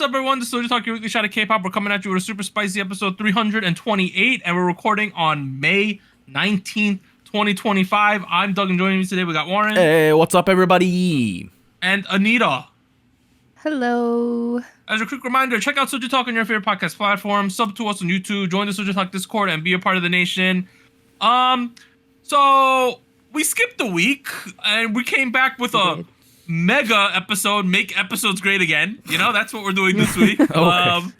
up, everyone? This is SojuTalk, your weekly shot of K-pop. We're coming at you with a super spicy episode 328, and we're recording on May 19th, 2025. I'm Doug, and joining me today, we got Warren. Hey, what's up, everybody? And Anita. Hello. As a quick reminder, check out SojuTalk on your favorite podcast platform, sub to us on YouTube, join the SojuTalk Discord, and be a part of the nation. So we skipped a week, and we came back with a mega episode, make episodes great again. You know, that's what we're doing this week.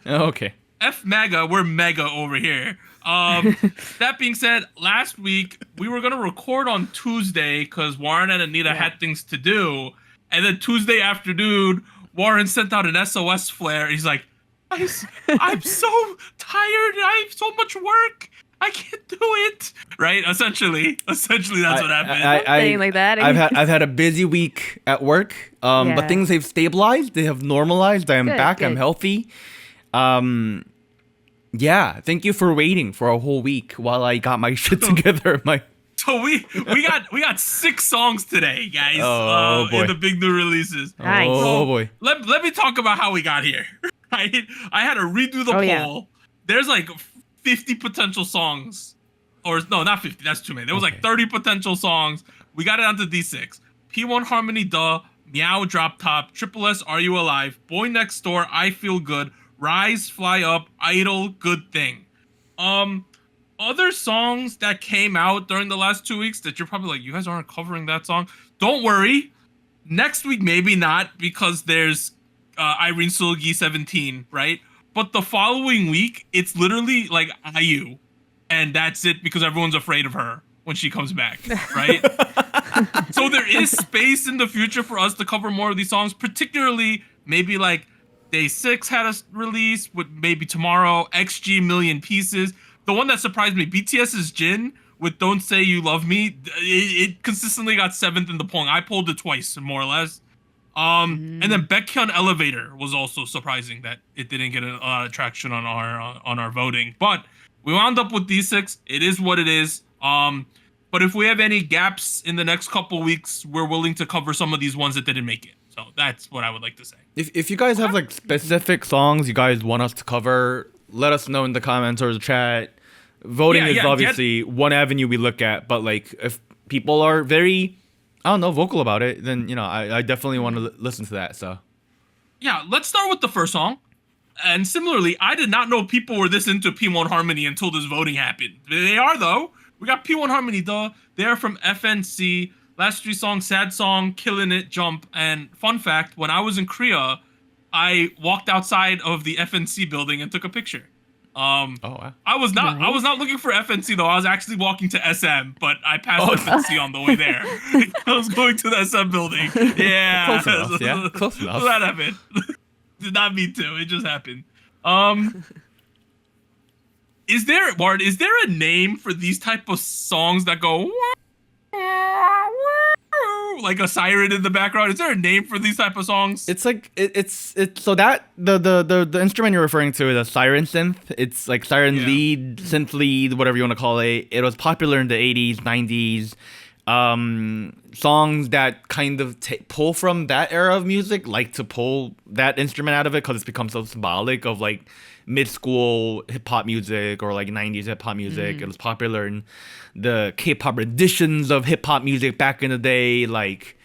Okay. F mega, we're mega over here. That being said, last week we were gonna record on Tuesday because Warren and Anita had things to do, and then Tuesday afternoon, Warren sent out an SOS flare. He's like, I'm so tired. I have so much work. I can't do it. Right? Essentially, that's what happened. Something like that. I've had a busy week at work. But things have stabilized. They have normalized. I am back. Good. I'm healthy. Yeah. Thank you for waiting for a whole week while I got my shit together. So we got 6 songs today, guys. Boy. In the big new releases. Nice. Oh boy. Let me talk about how we got here. I had to redo the poll. Yeah. There's like 50 potential songs, or no, not 50. That's too many. There was like 30 potential songs. We got it down to D6. P1 Harmony, Duh, Meow, Drop Top, tripleS, Are You Alive, BOYNEXTDOOR, I Feel Good, RIIZE, Fly Up, I-dle, Good Thing. Other songs that came out during the last 2 weeks that you're probably like, you guys aren't covering that song. Don't worry. Next week, maybe not, because there's Irene Sulgi 17, right? But the following week, it's literally like IU. And that's it, because everyone's afraid of her when she comes back, right? So there is space in the future for us to cover more of these songs, particularly maybe like Day 6 had a release, with maybe tomorrow, XG Million Pieces. The one that surprised me, BTS's Jin with Don't Say You Love Me, it consistently got 7th in the polling. I polled it twice, more or less. And then Baekhyun Elevator was also surprising that it didn't get a lot of traction on our voting. But we wound up with D6. It is what it is. But if we have any gaps in the next couple weeks, we're willing to cover some of these ones that didn't make it. So that's what I would like to say. If you guys have like specific songs you guys want us to cover, let us know in the comments or the chat. Voting is obviously one avenue we look at, but like if people are very, I don't know, vocal about it, then, you know, I definitely want to listen to that. So yeah, let's start with the first song. And similarly, I did not know people were this into P1 Harmony until this voting happened. They are, though. We got P1 Harmony, Duh. They are from FNC. Last 3 songs, Sad Song, Killing It, Jump. And fun fact, when I was in Korea, I walked outside of the FNC building and took a picture. Wow. I was not looking for FNC though. I was actually walking to SM, but I passed FNC on the way there. I was going to the SM building. Yeah. Close enough. Yeah. Close enough. So that happened. Did not mean to. It just happened. Is there a name for these type of songs that go like a siren in the background? Is there a name for these type of songs? It's like it's so that the instrument you're referring to is a siren synth. It's like siren lead, synth lead, whatever you want to call it. It was popular in the 80s, 90s. Songs that kind of pull from that era of music like to pull that instrument out of it because it's become so symbolic of like mid-school hip-hop music or like 90s hip-hop music. It was popular in the K-pop renditions of hip-hop music back in the day. Like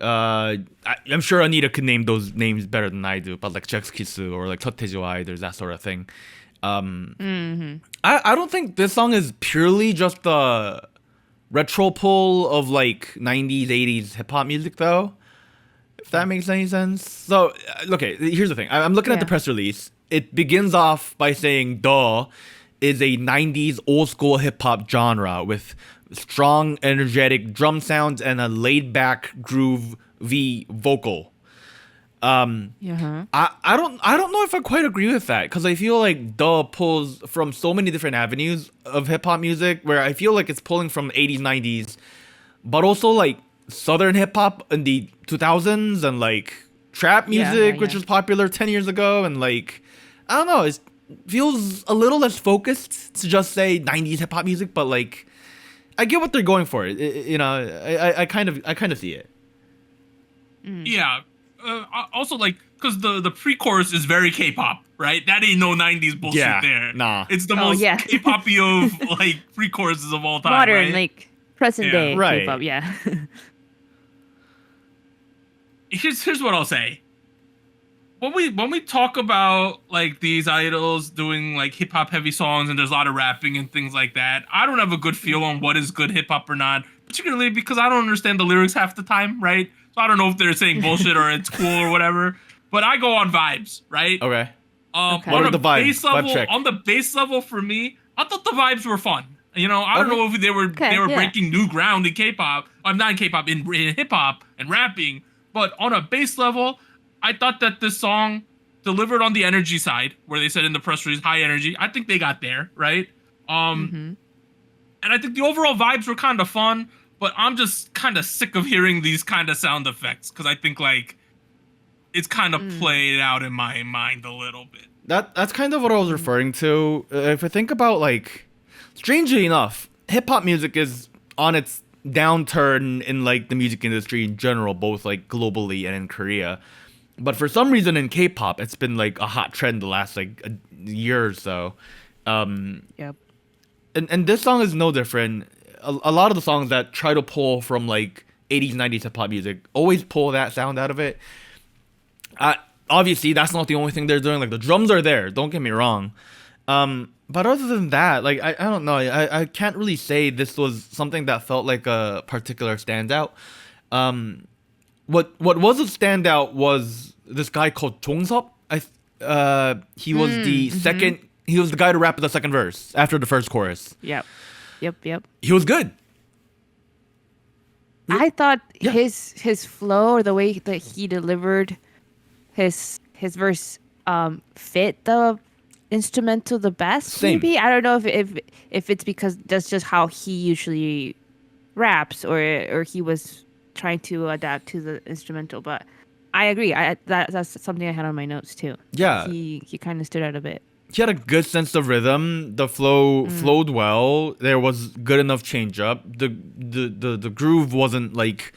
I'm sure Anita could name those names better than I do, but like Jexkisu or like Totejiwai, there's that sort of thing. I don't think this song is purely just the retro pull of like 90s 80s hip-hop music though, if that makes any sense. So okay, here's the thing. I'm looking at the press release. It begins off by saying Duh is a 90s old school hip-hop genre with strong energetic drum sounds and a laid back groovy vocal. I don't know if I quite agree with that, because I feel like Duh pulls from so many different avenues of hip-hop music, where I feel like it's pulling from 80s, 90s, but also like southern hip-hop in the 2000s and like trap music, which was popular 10 years ago, and like, I don't know, it feels a little less focused to just say 90s hip-hop music, but like, I get what they're going for. You know, I kind of see it. Yeah. also like because the pre-chorus is very K-pop, right? That ain't no 90s bullshit there. Nah. It's the most K-poppy of like pre-choruses of all time. Modern, right? like present day Right. K-pop. Yeah. Here's what I'll say. When we talk about like these idols doing like hip hop heavy songs and there's a lot of rapping and things like that, I don't have a good feel on what is good hip hop or not, particularly because I don't understand the lyrics half the time, right? So I don't know if they're saying bullshit or it's cool or whatever. But I go on vibes, right? Okay. Okay. What On are the vibes? base level, Vibe check. on the base level for me, I thought the vibes were fun. You know, I don't know if they were breaking new ground in K-pop. I'm not in K-pop, in hip hop and rapping. But on a base level, I thought that this song delivered on the energy side, where they said in the press release, high energy. I think they got there, right? And I think the overall vibes were kind of fun, but I'm just kind of sick of hearing these kind of sound effects because I think like it's kind of played out in my mind a little bit. That's kind of what I was referring to. If I think about like, strangely enough, hip hop music is on its downturn in like the music industry in general, both like globally and in Korea. But for some reason in K-pop, it's been like a hot trend the last like a year or so. Yep. And this song is no different. A lot of the songs that try to pull from like 80s, 90s hip hop music always pull that sound out of it. Obviously, that's not the only thing they're doing. Like the drums are there. Don't get me wrong. But other than that, like I don't know. I can't really say this was something that felt like a particular standout. What was a standout was this guy called Jongseop. He was the second. He was the guy to rap the second verse after the first chorus. Yep. He was good. I thought his flow or the way that he delivered his verse fit the instrumental the best. Same. Maybe I don't know if it's because that's just how he usually raps or he was trying to adapt to the instrumental. But I agree. That's something I had on my notes too. Yeah. He kind of stood out a bit. He had a good sense of rhythm. The flow flowed well. There was good enough change up. The groove wasn't like,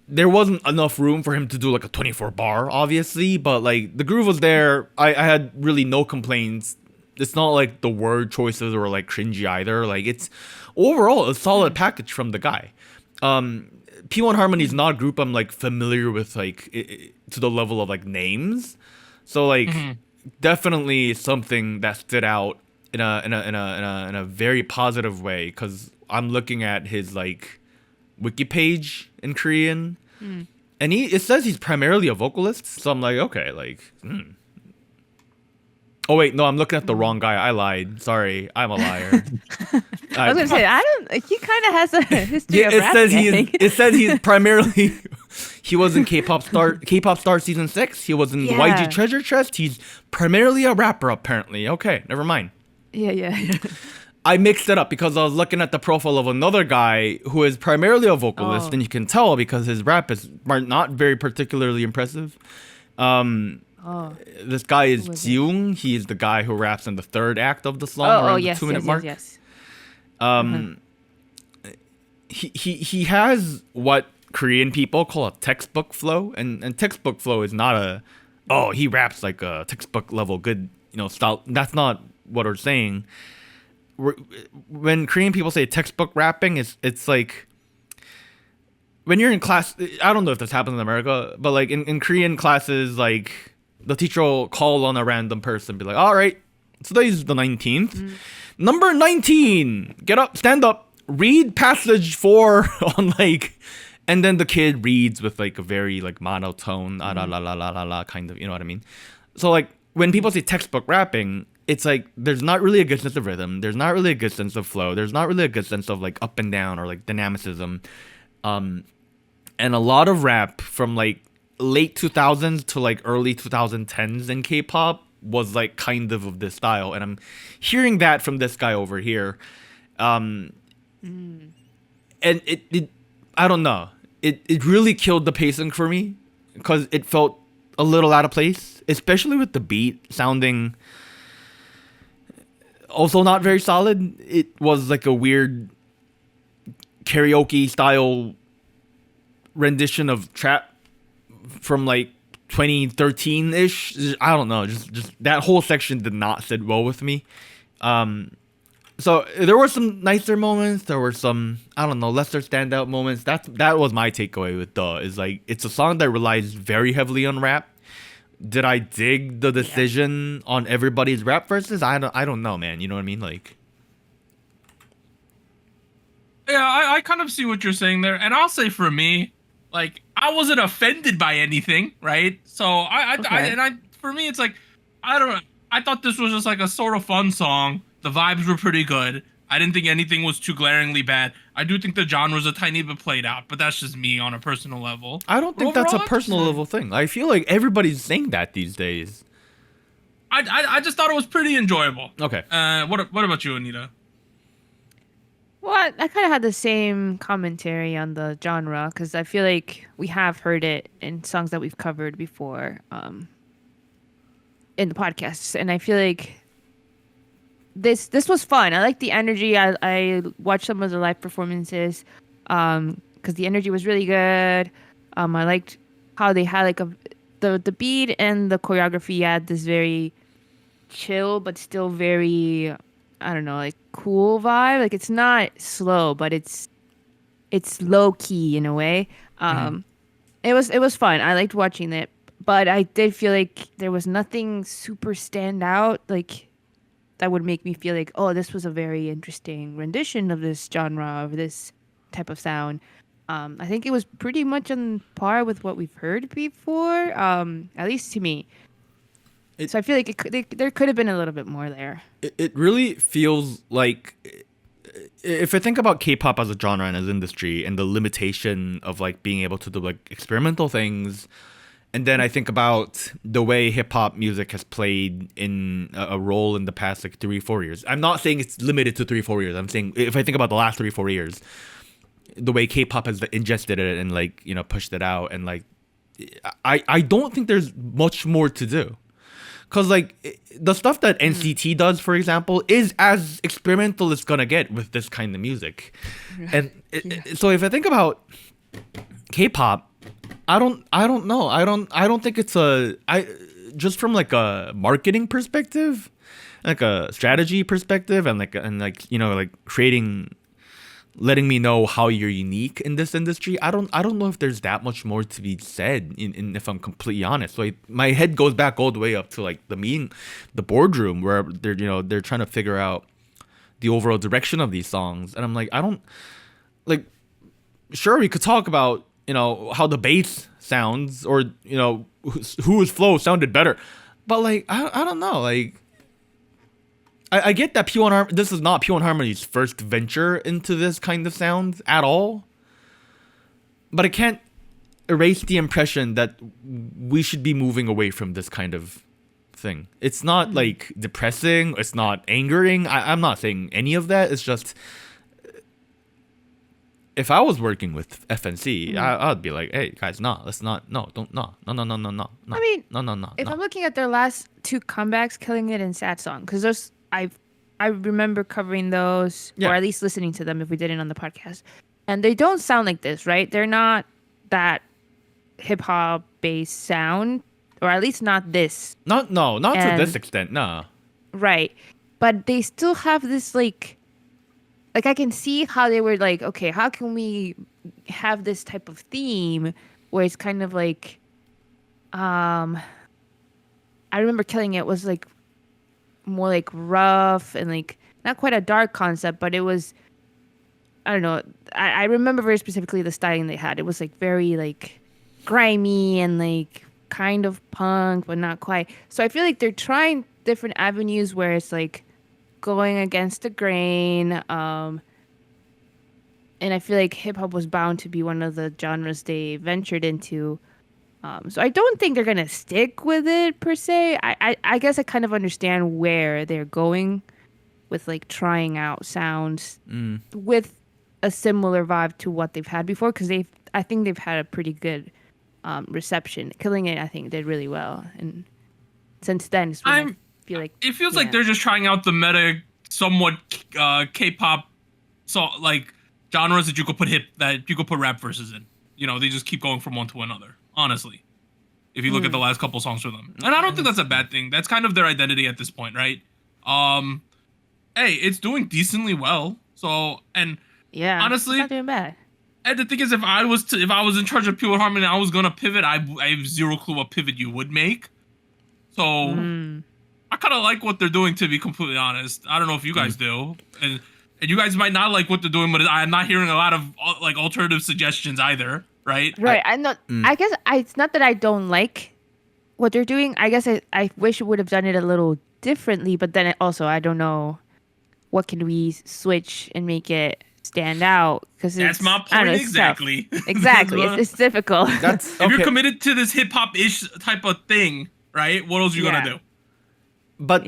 there wasn't enough room for him to do like a 24 bar, obviously, but like the groove was there. I had really no complaints. It's not like the word choices were like cringy either. Like it's overall a solid package from the guy. P1 Harmony is not a group I'm like familiar with like to the level of like names. So like definitely something that stood out in a very positive way, because I'm looking at his like wiki page in Korean, and it says he's primarily a vocalist. So I'm like, okay, like. Oh wait, no, I'm looking at the wrong guy. I lied. Sorry, I'm a liar. I was gonna say he kind of has a history of rapping. It says he's primarily. He was in K-pop Star season 6. He was in YG Treasure Chest. He's primarily a rapper, apparently. Okay, never mind. Yeah. I mixed it up because I was looking at the profile of another guy who is primarily a vocalist, and you can tell because his rap is not very particularly impressive. This guy is Jiung. He is the guy who raps in the third act of the song around the 2-minute mark. Yes. He has what Korean people call a textbook flow, and textbook flow is not he raps like a textbook level good style. That's not what we're saying. When Korean people say textbook rapping, it's like when you're in class. I don't know if this happens in America, but like in Korean classes, like the teacher will call on a random person, be like, all right, today's the 19th. Number 19, get up, stand up, read passage 4 on like, and then the kid reads with like a very like monotone, la la la la la la kind of, you know what I mean? So like when people say textbook rapping, it's like there's not really a good sense of rhythm, there's not really a good sense of flow, there's not really a good sense of like up and down or like dynamicism, and a lot of rap from like late 2000s to like early 2010s in K-pop was like kind of this style, and I'm hearing that from this guy over here, and it I don't know, it really killed the pacing for me because it felt a little out of place, especially with the beat sounding also not very solid. It was like a weird karaoke style rendition of trap from like 2013-ish. I don't know. Just that whole section did not sit well with me. So there were some nicer moments. There were some, I don't know, lesser standout moments. That was my takeaway with Duh. Is like, it's a song that relies very heavily on rap. Did I dig the decision on everybody's rap verses? I don't know, man. You know what I mean? Like, yeah, I kind of see what you're saying there, and I'll say for me, like, I wasn't offended by anything, right? So for me, it's like, I don't know. I thought this was just like a sort of fun song. The vibes were pretty good. I didn't think anything was too glaringly bad. I do think the genre's a tiny bit played out, but that's just me on a personal level. I don't think that's a personal level thing. I feel like everybody's saying that these days. I just thought it was pretty enjoyable. Okay. What about you, Anita? Well, I kind of had the same commentary on the genre because I feel like we have heard it in songs that we've covered before in the podcast, and I feel like this was fun. I liked the energy. I watched some of the live performances because the energy was really good. I liked how they had like the beat and the choreography had this very chill but still very, I don't know, like cool vibe. Like it's not slow, but it's low key in a way. It was fun. I liked watching it, but I did feel like there was nothing super stand out like that would make me feel like, oh, this was a very interesting rendition of this genre, of this type of sound. I think it was pretty much on par with what we've heard before, at least to me. So I feel like there could have been a little bit more there. It really feels like, if I think about K-pop as a genre and as industry and the limitation of like being able to do like experimental things, and then I think about the way hip-hop music has played in a role in the past like 3-4 years. I'm not saying it's limited to 3-4 years. I'm saying if I think about the last 3-4 years, the way K-pop has ingested it and like, you know, pushed it out, and like I don't think there's much more to do. Cause like the stuff that NCT does, for example, is as experimental as it's gonna get with this kind of music. And so if I think about K-pop, I don't know. I don't think it's just from like a marketing perspective, like a strategy perspective, and like you know, like letting me know how you're unique in this industry. I don't know if there's that much more to be said, in if I'm completely honest. Like my head goes back all the way up to like the boardroom where they're trying to figure out the overall direction of these songs, and I'm like, I don't like. Sure, we could talk about, you know, how the bass sounds, or you know, whose flow sounded better, but like I don't know, like. I get that this is not P1 Harmony's first venture into this kind of sound at all, but I can't erase the impression that we should be moving away from this kind of thing. It's not like depressing, it's not angering. I'm not saying any of that. It's just, if I was working with FNC, I'd be like, hey guys, no. If I'm looking at their last two comebacks, Killing It and Sad Song, because those I remember covering those, or at least listening to them if we did it on the podcast, and they don't sound like this, right? They're not that hip hop based sound, or at least not this. Not to this extent, no. Right, but they still have this like I can see how they were like, okay, how can we have this type of theme where it's kind of like, I remember Killing It was like more like rough and like not quite a dark concept, but it was, I don't know, I remember very specifically the styling they had. It was like very like grimy and like kind of punk, but not quite. So I feel like they're trying different avenues where it's like going against the grain, and I feel like hip hop was bound to be one of the genres they ventured into. So I don't think they're gonna stick with it per se. I guess I kind of understand where they're going with like trying out sounds with a similar vibe to what they've had before, because I think they've had a pretty good reception. Killing It, I think, did really well, and since then it's I feel like it feels like they're just trying out the meta, somewhat K-pop, so like genres that you could put rap verses in. You know, they just keep going from one to another. Honestly, If you look at the last couple songs from them, and I don't think that's a bad thing. That's kind of their identity at this point, right? Hey, it's doing decently well. So, and honestly, it's not doing bad. And the thing is, if I was in charge of Pure Harmony, and I was gonna pivot. I have zero clue what pivot you would make. So I kind of like what they're doing, to be completely honest. I don't know if you guys do, and you guys might not like what they're doing, but I'm not hearing a lot of like alternative suggestions either, right? Right. I'm not. I guess it's not that I don't like what they're doing. I guess I wish we would have done it a little differently, but then also I don't know what can we switch and make it stand out, because that's my point. Exactly. Exactly. It's difficult. That's if you're committed to this hip hop ish type of thing, right? What else are you gonna do? But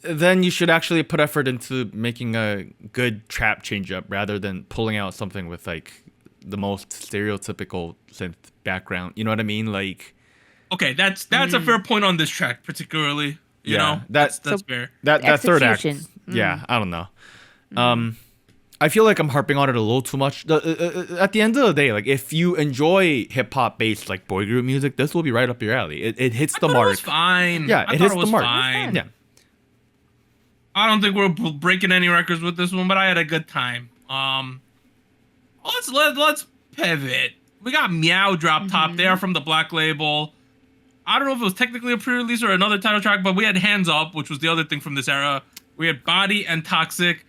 then you should actually put effort into making a good trap change up rather than pulling out something with like the most stereotypical synth background. You know what I mean? Like, okay, that's a fair point on this track, particularly. You know, that's fair. That third act. Yeah, I don't know. I feel like I'm harping on it a little too much. At the end of the day, like if you enjoy hip hop based like boy group music, this will be right up your alley. It hits the mark. It was fine. Yeah, it hits the mark. Fine. Yeah. I don't think we're breaking any records with this one, but I had a good time. Let's pivot. We got Meow drop top there from the Black label. I don't know if it was technically a pre-release or another title track, but we had Hands Up, which was the other thing from this era. We had Body and Toxic.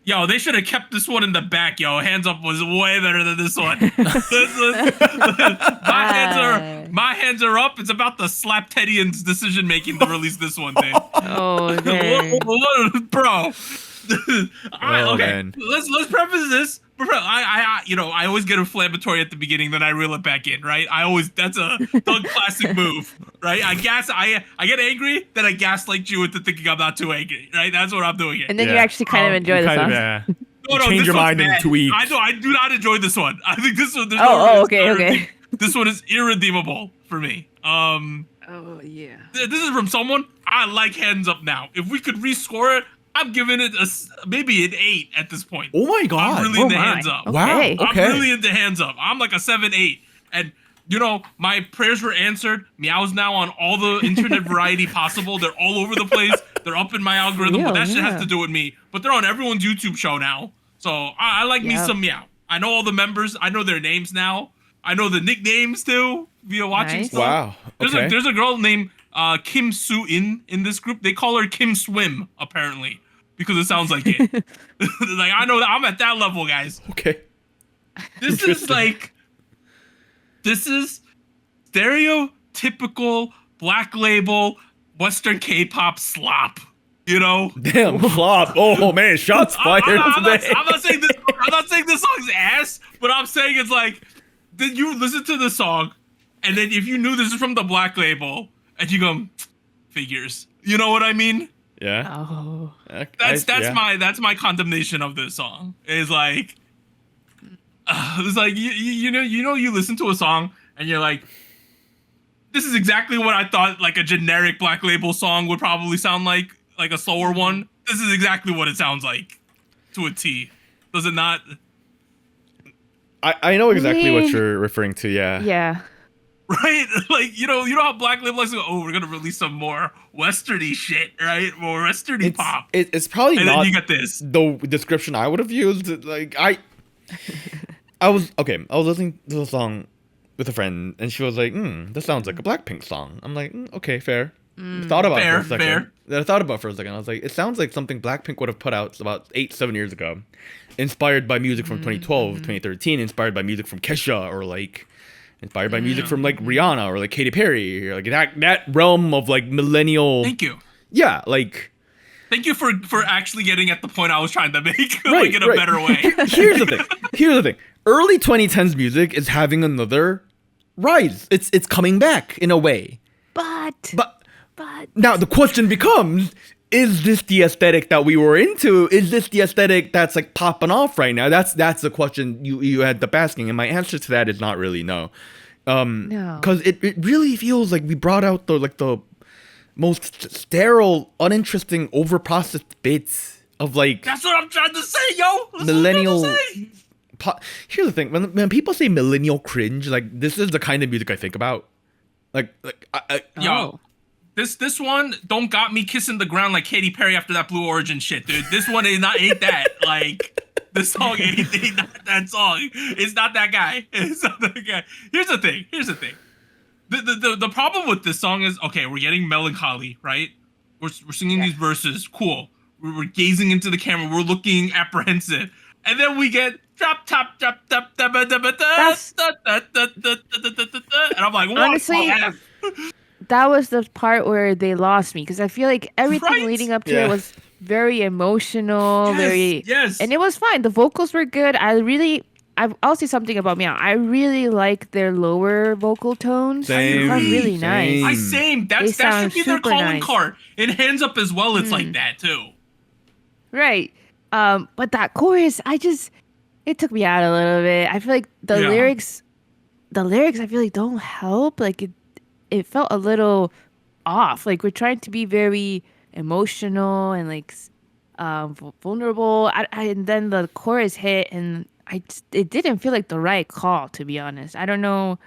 Yo, they should have kept this one in the back, yo. Hands Up was way better than this one. My hands are up. It's about the slap Teddy's decision making to release this one, dude. Oh, okay. Bro. Okay. Man. Let's preface this. I always get inflammatory at the beginning, then I reel it back in, right? That's a Doug classic move, right? I get angry, then I gaslight you into thinking I'm not too angry, right? That's what I'm doing here. And then you actually kind of enjoy the song. No, change your mind in 2 weeks. I do not enjoy this one. I think this one. Okay. This one is irredeemable for me. Oh yeah. This is from someone I like. Hands Up now. If we could rescore it, I'm giving it maybe an 8 at this point. Oh my god! I'm really into Hands Up. Wow. Okay. I'm really into Hands Up. I'm like a 7-8, and my prayers were answered. Meow's now on all the internet variety possible. They're all over the place. They're up in my algorithm, but that shit has to do with me. But they're on everyone's YouTube show now, so I like me some Meow. I know all the members. I know their names now. I know the nicknames too via watching stuff. Wow. Okay. There's a girl named Kim Soo-in in this group. They call her Kim Swim, apparently, because it sounds like it. Like, I know that I'm at that level, guys. Okay. This is stereotypical Black label Western K-pop slop. Damn, flop. Oh man, shots fired today. I'm not saying this song's ass, but I'm saying it's like, then you listen to the song, and then if you knew this is from the Black label, and you go, figures. You know what I mean? Yeah. Oh. That's my condemnation of this song. It's like, you listen to a song and you're like, this is exactly what I thought like a generic Black label song would probably sound like a slower one. This is exactly what it sounds like to a T. Does it not? I know exactly what you're referring to. Yeah. Yeah. Right? Like, you know how Black label likes to go, we're going to release some more Westerny shit, right? More Westerny pop. It's probably and not then you get this. The description I would have used. Like, I was listening to the song with a friend, and she was like, this sounds like a Blackpink song. I'm like, okay, fair. I thought about it for a second. I thought about it for a second. I was like, it sounds like something Blackpink would have put out about 8-7 years ago. Inspired by music from 2012, 2013, inspired by music from Kesha, or like inspired by music from like Rihanna or like Katy Perry, or like that realm of like millennial. Thank you. Yeah, like. Thank you for actually getting at the point I was trying to make, like in a better way. Here's the thing. Early 2010s music is having another rise. It's coming back in a way. But now the question becomes: is this the aesthetic that we were into? Is this the aesthetic that's like popping off right now? That's the question you had up asking, and my answer to that is not really no. No, because it really feels like we brought out the most sterile, uninteresting, overprocessed bits of like. That's what I'm trying to say, yo. Millennial. Here's the thing: when people say millennial cringe, like this is the kind of music I think about. Yo, this one don't got me kissing the ground like Katy Perry after that Blue Origin shit, dude. This one ain't that. Like, this song ain't not that song. It's not that guy. It's not that guy. Here's the thing. The problem with this song is, okay, we're getting melancholy, right? We're singing these verses, cool. We're gazing into the camera, we're looking apprehensive, and then we get drop top, and I'm like, what? Honestly, that was the part where they lost me, because I feel like everything leading up to it was very emotional, and it was fine. The vocals were good. I'll say something about Meow. I really like their lower vocal tones. They sound really nice. That should be their calling card. In Hands Up as well, it's like that too. Right. But that chorus, it took me out a little bit. I feel like the lyrics I feel like don't help. Like it felt a little off. Like we're trying to be very emotional and like vulnerable. And then the chorus hit and it didn't feel like the right call, to be honest. I don't know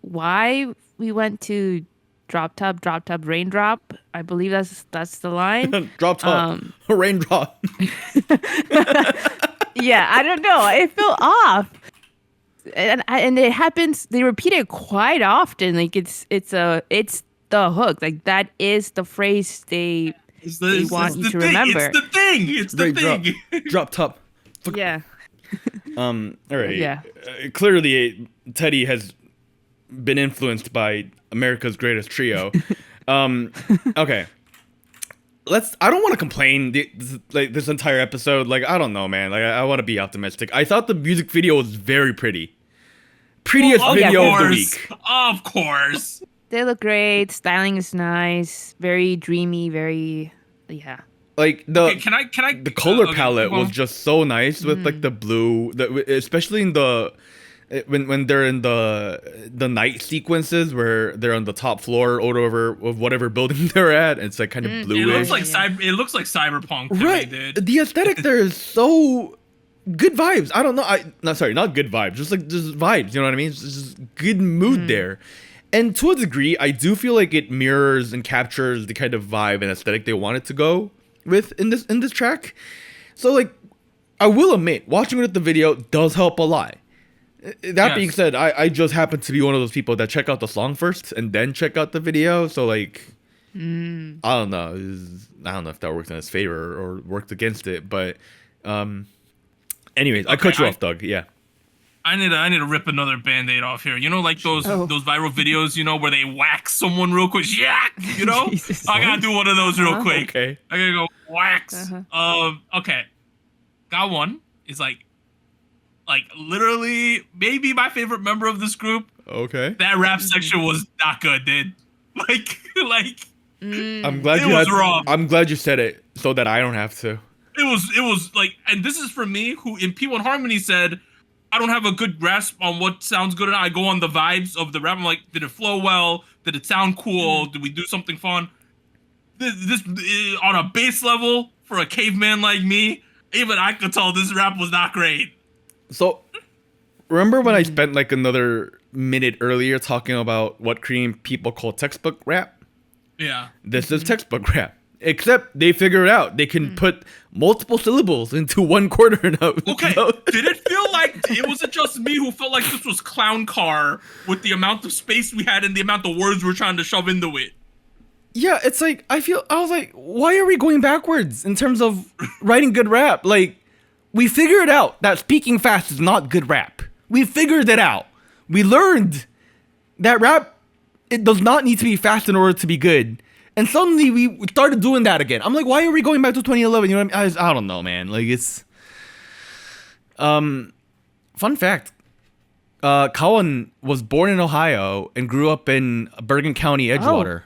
why we went to drop top, raindrop. I believe that's the line. Drop top, raindrop. Yeah, I don't know. It felt off, and it happens. They repeat it quite often. Like it's the hook. Like that is the phrase they want you to remember. It's the thing. Drop top. Yeah. All right. Yeah. Clearly, Teddy has been influenced by America's Greatest Trio. Okay. I don't want to complain this entire episode. Like, I don't know, man. Like, I want to be optimistic. I thought the music video was very pretty. Prettiest video of the week. Of course. They look great. Styling is nice. Very dreamy. Very, yeah. Like the color palette was just so nice with like the blue, especially in when they're in the night sequences where they're on the top floor or whatever building they're at. It's like kind of bluish. It looks like cyberpunk to right. me, dude. The aesthetic there is so good vibes. I don't know. Not good vibes. Just vibes. You know what I mean? It's just good mood there. And to a degree, I do feel like it mirrors and captures the kind of vibe and aesthetic they wanted to go with in this track. So like, I will admit, watching it at the video does help a lot. That being said, I just happen to be one of those people that check out the song first and then check out the video. So like, I don't know if that works in his favor or worked against it. But anyways, I cut you off, Doug. Yeah. I need to rip another Band-Aid off here. You know, like those viral videos, you know, where they wax someone real quick. Yeah, you know, I gotta do one of those real quick. Okay. I gotta go wax. Okay. Got one. Is like literally maybe my favorite member of this group. Okay. That rap section was not good, dude. Like. I'm glad I'm glad you said it so that I don't have to. It was like, and this is for me, who in P1 Harmony said, I don't have a good grasp on what sounds good or not. I go on the vibes of the rap. I'm like, did it flow well? Did it sound cool? Did we do something fun? This on a base level for a caveman like me, even I could tell this rap was not great. So, remember when I spent like another minute earlier talking about what Korean people call textbook rap? Yeah. This is textbook rap. Except they figure it out. They can put multiple syllables into one quarter note. Okay, did it feel like it wasn't just me who felt like this was Clown Car with the amount of space we had and the amount of words we're trying to shove into it? Yeah, it's like, I was like, why are we going backwards in terms of writing good rap? Like, we figured out that speaking fast is not good rap. We figured it out. We learned that rap, it does not need to be fast in order to be good. And suddenly we started doing that again. I'm like, why are we going back to 2011? You know what I mean? I don't know, man. Like, it's... Fun fact. Kawan was born in Ohio and grew up in Bergen County, Edgewater.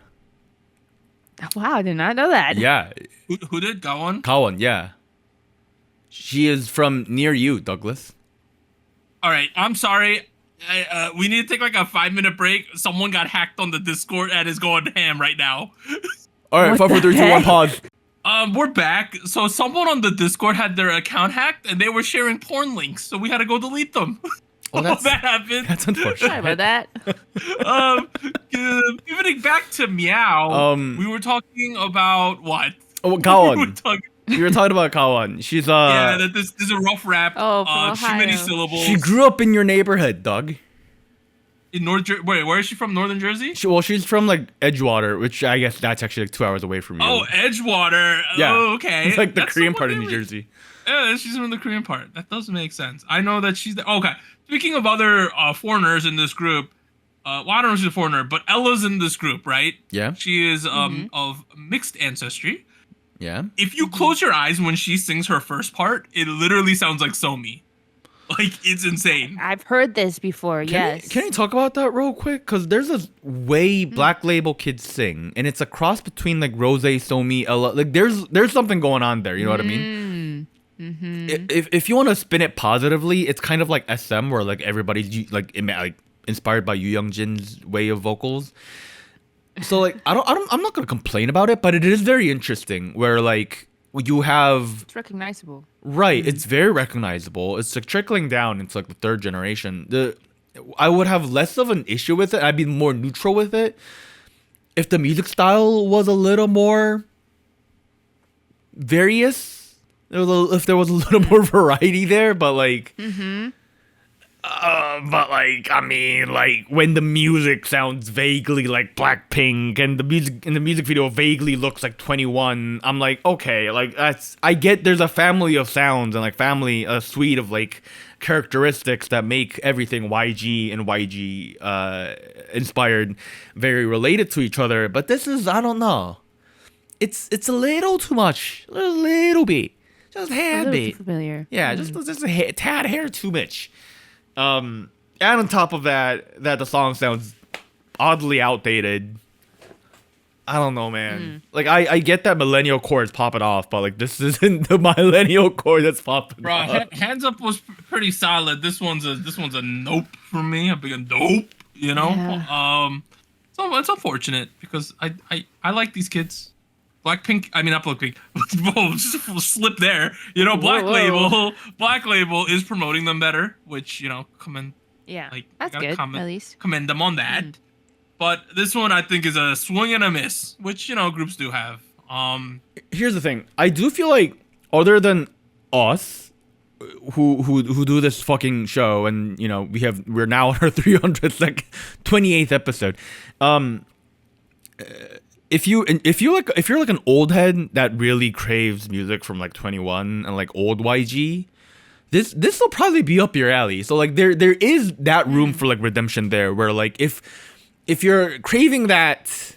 Oh. Wow, I did not know that. Yeah. Who did? Kawan? Kawan, yeah. She is from near you, Douglas. All right, I'm sorry. We need to take like a 5-minute break. Someone got hacked on the Discord and is going ham right now. All right, 5, 4, 3, 2, 1, pause. We're back. So someone on the Discord had their account hacked and they were sharing porn links, so we had to go delete them. Well, that happened. That's unfortunate. Sorry about that. Pivoting back to Meow, we were talking about what? Oh, Kawan. We were talking about Kawan. She's yeah, that this is a rough rap. From too many Ohio. syllables. She grew up in your neighborhood, Doug. In Wait, where is she from? Northern Jersey? She's from like Edgewater, which I guess that's actually like 2 hours away from you. Oh, Edgewater. Yeah. Oh, okay. It's like the That's Korean somewhat part of New really- Jersey. Yeah, she's from the Korean part. That does make sense. I know that she's okay. Speaking of other foreigners in this group, well, I don't know if she's a foreigner, but Ella's in this group, right? Yeah. She is of mixed ancestry. Yeah. If you close your eyes when she sings her first part, it literally sounds like Somi. Like, it's insane. I've heard this before. Yes. Can you talk about that real quick? Because there's this way Black Label kids sing, and it's a cross between like Rose, Somi, Ella. Like there's something going on there. You know what I mean? If you want to spin it positively, it's kind of like SM, where like everybody's like inspired by Yu Young-jin's way of vocals. So like I'm not gonna complain about it, but it is very interesting. Where like you have It's recognizable. right, it's very recognizable. It's like trickling down into like the third generation. I would have less of an issue with it. I'd be more neutral with it if the music style was a little more various. If there was a little more variety there, but like. But like, I mean, like when the music sounds vaguely like Blackpink and the music in the music video vaguely looks like 21, I'm like, okay, like I get there's a family of sounds and like a suite of like characteristics that make everything YG and YG inspired very related to each other. But this is, I don't know, it's a little too much, a little bit, just a little bit too familiar. Yeah, just a tad hair too much. And on top of that the song sounds oddly outdated. I don't know, man. Like I get that millennial core is popping off, but like this isn't the millennial core that's popping off. Bro, Hands Up was pretty solid. This one's a nope for me. A big nope, you know. Yeah. So it's unfortunate because I like these kids. Blackpink, I mean not Blackpink. Whoa, just slip there. You know, Black Label is promoting them better, which, you know, Yeah, like, that's good. At least. commend them on that. But this one I think is a swing and a miss, which, you know, groups do have. Here's the thing. I do feel like other than us who do this fucking show, and you know, we're now on our 300th like 28th episode. If you're like an old head that really craves music from like 21 and like old YG, this will probably be up your alley. So like there is that room for like redemption there, where like if you're craving that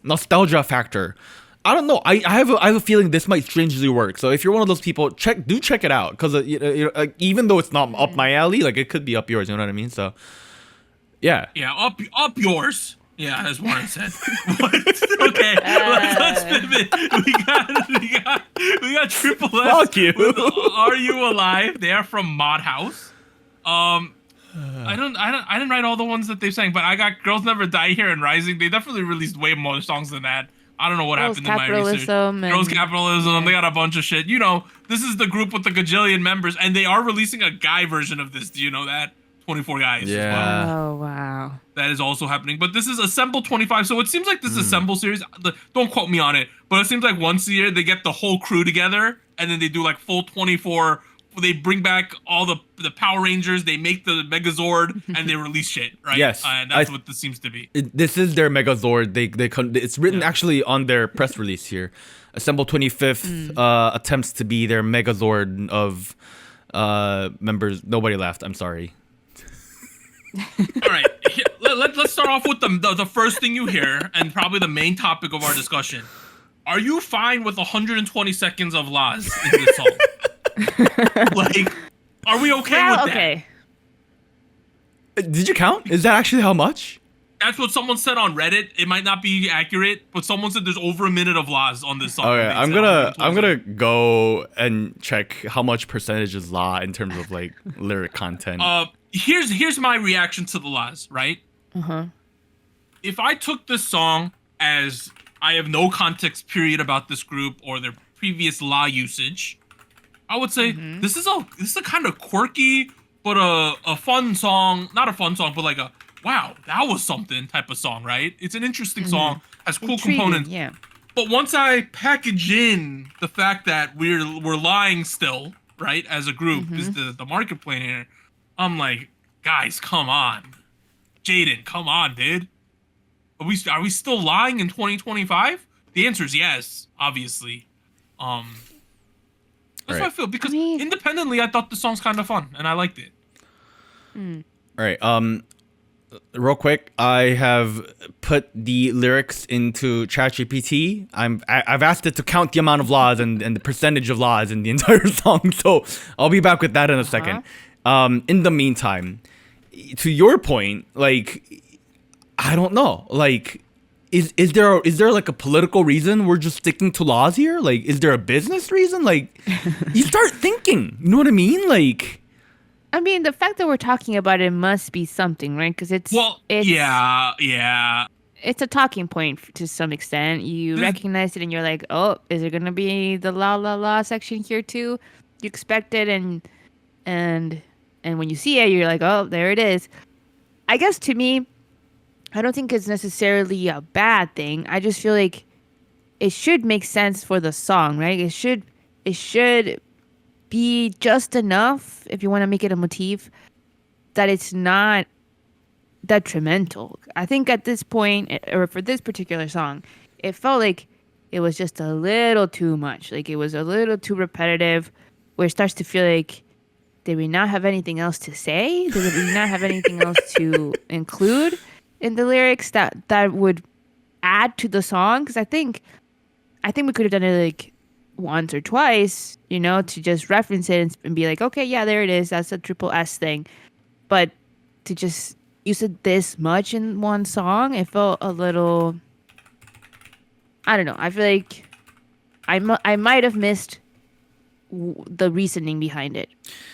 nostalgia factor, I don't know. I have a feeling this might strangely work. So if you're one of those people, check it out, because like, even though it's not up my alley, like it could be up yours. You know what I mean? So yeah, up yours. Yeah, as Warren said. Okay, let's pivot. We got tripleS. Fuck you. With Are You Alive? They are from Mod House. I didn't write all the ones that they sang, but I got Girls Never Die Here and Rising. They definitely released way more songs than that. I don't know what happened in my research. Girls Capitalism. They got a bunch of shit. You know, this is the group with the gajillion members, and they are releasing a guy version of this. Do you know that? 24 guys. Yeah. As well. Oh wow. That is also happening. But this is Assemble 25. So it seems like this Assemble series, don't quote me on it, but it seems like once a year they get the whole crew together and then they do like full 24. They bring back all the Power Rangers, they make the Megazord, and they release shit, right? Yes. That's what this seems to be. This is their Megazord. It's written actually on their press release here. Assemble 25th attempts to be their Megazord of members. Nobody laughed. I'm sorry. All right, let's start off with the first thing you hear, and probably the main topic of our discussion. Are you fine with 120 seconds of Laz in this song? Like, are we okay with that? Okay. Did you count? Is that actually how much? That's what someone said on Reddit. It might not be accurate, but someone said there's over a minute of Laz on this song. Okay, I'm gonna go and check how much percentage is La in terms of like lyric content. Here's my reaction to the Laz, right? If I took this song as I have no context period about this group or their previous La usage, I would say this is a kind of quirky, but a fun song, not a fun song, but like a wow, that was something type of song, right? It's an interesting song, has cool components. Yeah. But once I package in the fact that we're lying still, right, as a group, is the market plan here, I'm like, guys, come on. Jaden, come on, dude. Are we still lying in 2025? The answer is yes, obviously. That's how I feel, because independently I thought the song's kind of fun and I liked it. All right. Real quick, I have put the lyrics into ChatGPT. I've asked it to count the amount of laws and the percentage of laws in the entire song. So I'll be back with that in a second. In the meantime, to your point, like, I don't know, like, is there like a political reason we're just sticking to laws here? Like, is there a business reason? Like, you start thinking, you know what I mean? Like, I mean, the fact that we're talking about it must be something, right? Because it's yeah. It's a talking point to some extent. You recognize it, and you're like, "Oh, is it gonna be the la la la section here too?" You expect it, and when you see it, you're like, "Oh, there it is." I guess to me, I don't think it's necessarily a bad thing. I just feel like it should make sense for the song, right? It should be just enough, if you want to make it a motif, that it's not detrimental. I think at this point, or for this particular song, it felt like it was just a little too much. Like, it was a little too repetitive, where it starts to feel like, did we not have anything else to say? Did we not have anything else to include in the lyrics that would add to the song? Because I think we could have done it like once or twice, to just reference it and be like, okay, yeah, there it is. That's a tripleS thing. But to just use it this much in one song, it felt a little, I don't know. I feel like I might have missed the reasoning behind it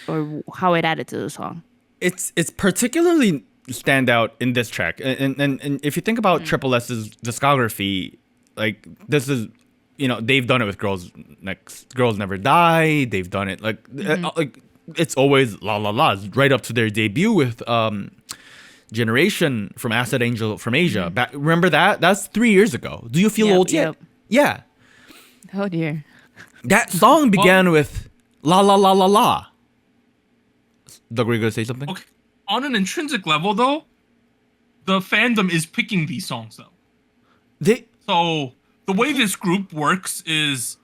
or how it added to the song. It's particularly stand out in this track. And if you think about tripleS's discography, like, this is, they've done it with Girls Never Die. They've done it like it's always la la la's right up to their debut with Generation from Acid Angel from Asia. Remember that? That's 3 years ago. Do you feel old yet? Yeah. Oh dear. That song began with la la la la la. Doug, were you gonna say something? Okay. On an intrinsic level, though, the fandom is picking these songs, though. So the way this group works is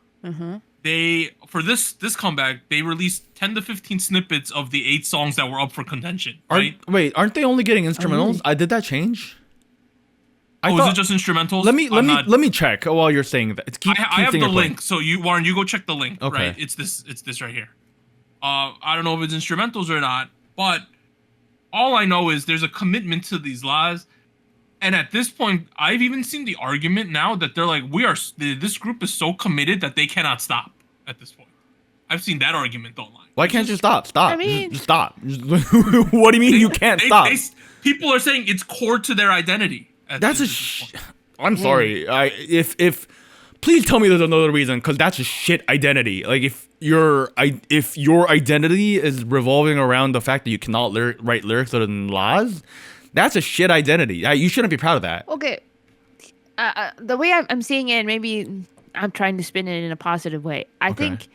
they, for this comeback, they released 10 to 15 snippets of the 8 songs that were up for contention, right? Aren't they only getting instrumentals? Did that change? Is it just instrumentals? Let me check while you're saying that. I have the link, so Warren, you go check the link. Okay. Right? It's this right here. I don't know if it's instrumentals or not, but all I know is there's a commitment to these laws. And at this point, I've even seen the argument now that they're like, this group is so committed that they cannot stop at this point. I've seen that argument online. Why can't you stop? Stop. I mean, just stop. What do you mean you can't stop? People are saying it's core to their identity. That's I'm sorry. If please tell me there's another reason, because that's a shit identity. Like, if your identity is revolving around the fact that you cannot write lyrics other than laws, that's a shit identity. You shouldn't be proud of that. Okay. The way I'm seeing it, maybe I'm trying to spin it in a positive way. I think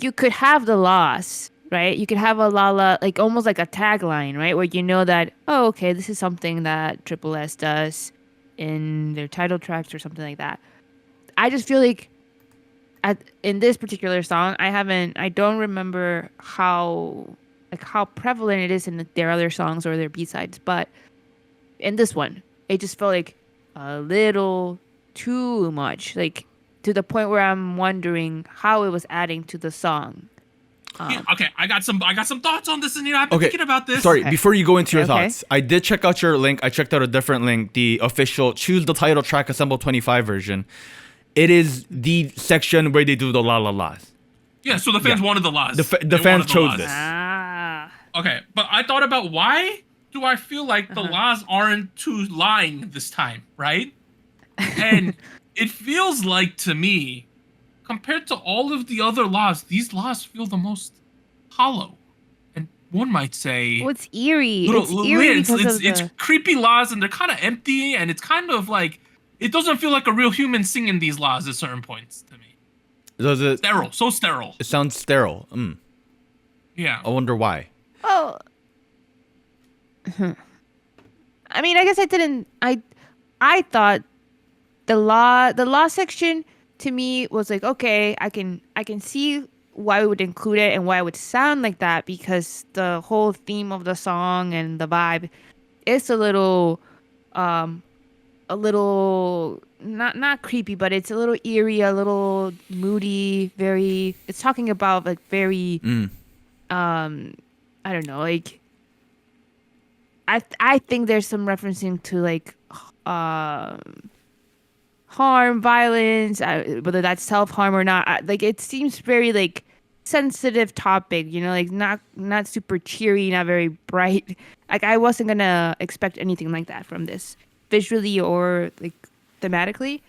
you could have the laws, right? You could have a la, like almost like a tagline, right? Where you know that, oh, okay, this is something that tripleS does in their title tracks or something like that. I just feel like in this particular song, I don't remember how prevalent it is in their other songs or their B-sides, but in this one, it just felt like a little too much, like to the point where I'm wondering how it was adding to the song. Okay, I got some thoughts on this, and I've been thinking about this. Sorry, before you go into your thoughts, I did check out your link. I checked out a different link, the official Choose the Title Track Assemble 25 version. It is the section where they do the la la la's. Yeah, so the fans wanted the laws. The fans chose this. Okay, but I thought about, why do I feel like the laws aren't too lying this time, right? And it feels like, to me, compared to all of the other laws, these laws feel the most hollow and one might say. Well, it's eerie. Little, It's eerie it's creepy laws, and they're kind of empty, and it's kind of like it doesn't feel like a real human singing these laws at certain points to me. Does it? Sterile, so sterile. It sounds sterile. Yeah. I wonder why. Oh. I mean, I guess I didn't. I thought the law section to me was like, okay, I can see why we would include it and why it would sound like that, because the whole theme of the song and the vibe is a little not creepy, but it's a little eerie, a little moody, very, it's talking about like very I don't know, like I think there's some referencing to like harm, violence, whether that's self-harm or not. Like it seems very like sensitive topic, you know, like not super cheery, not very bright. Like I wasn't gonna expect anything like that from this, visually or like thematically.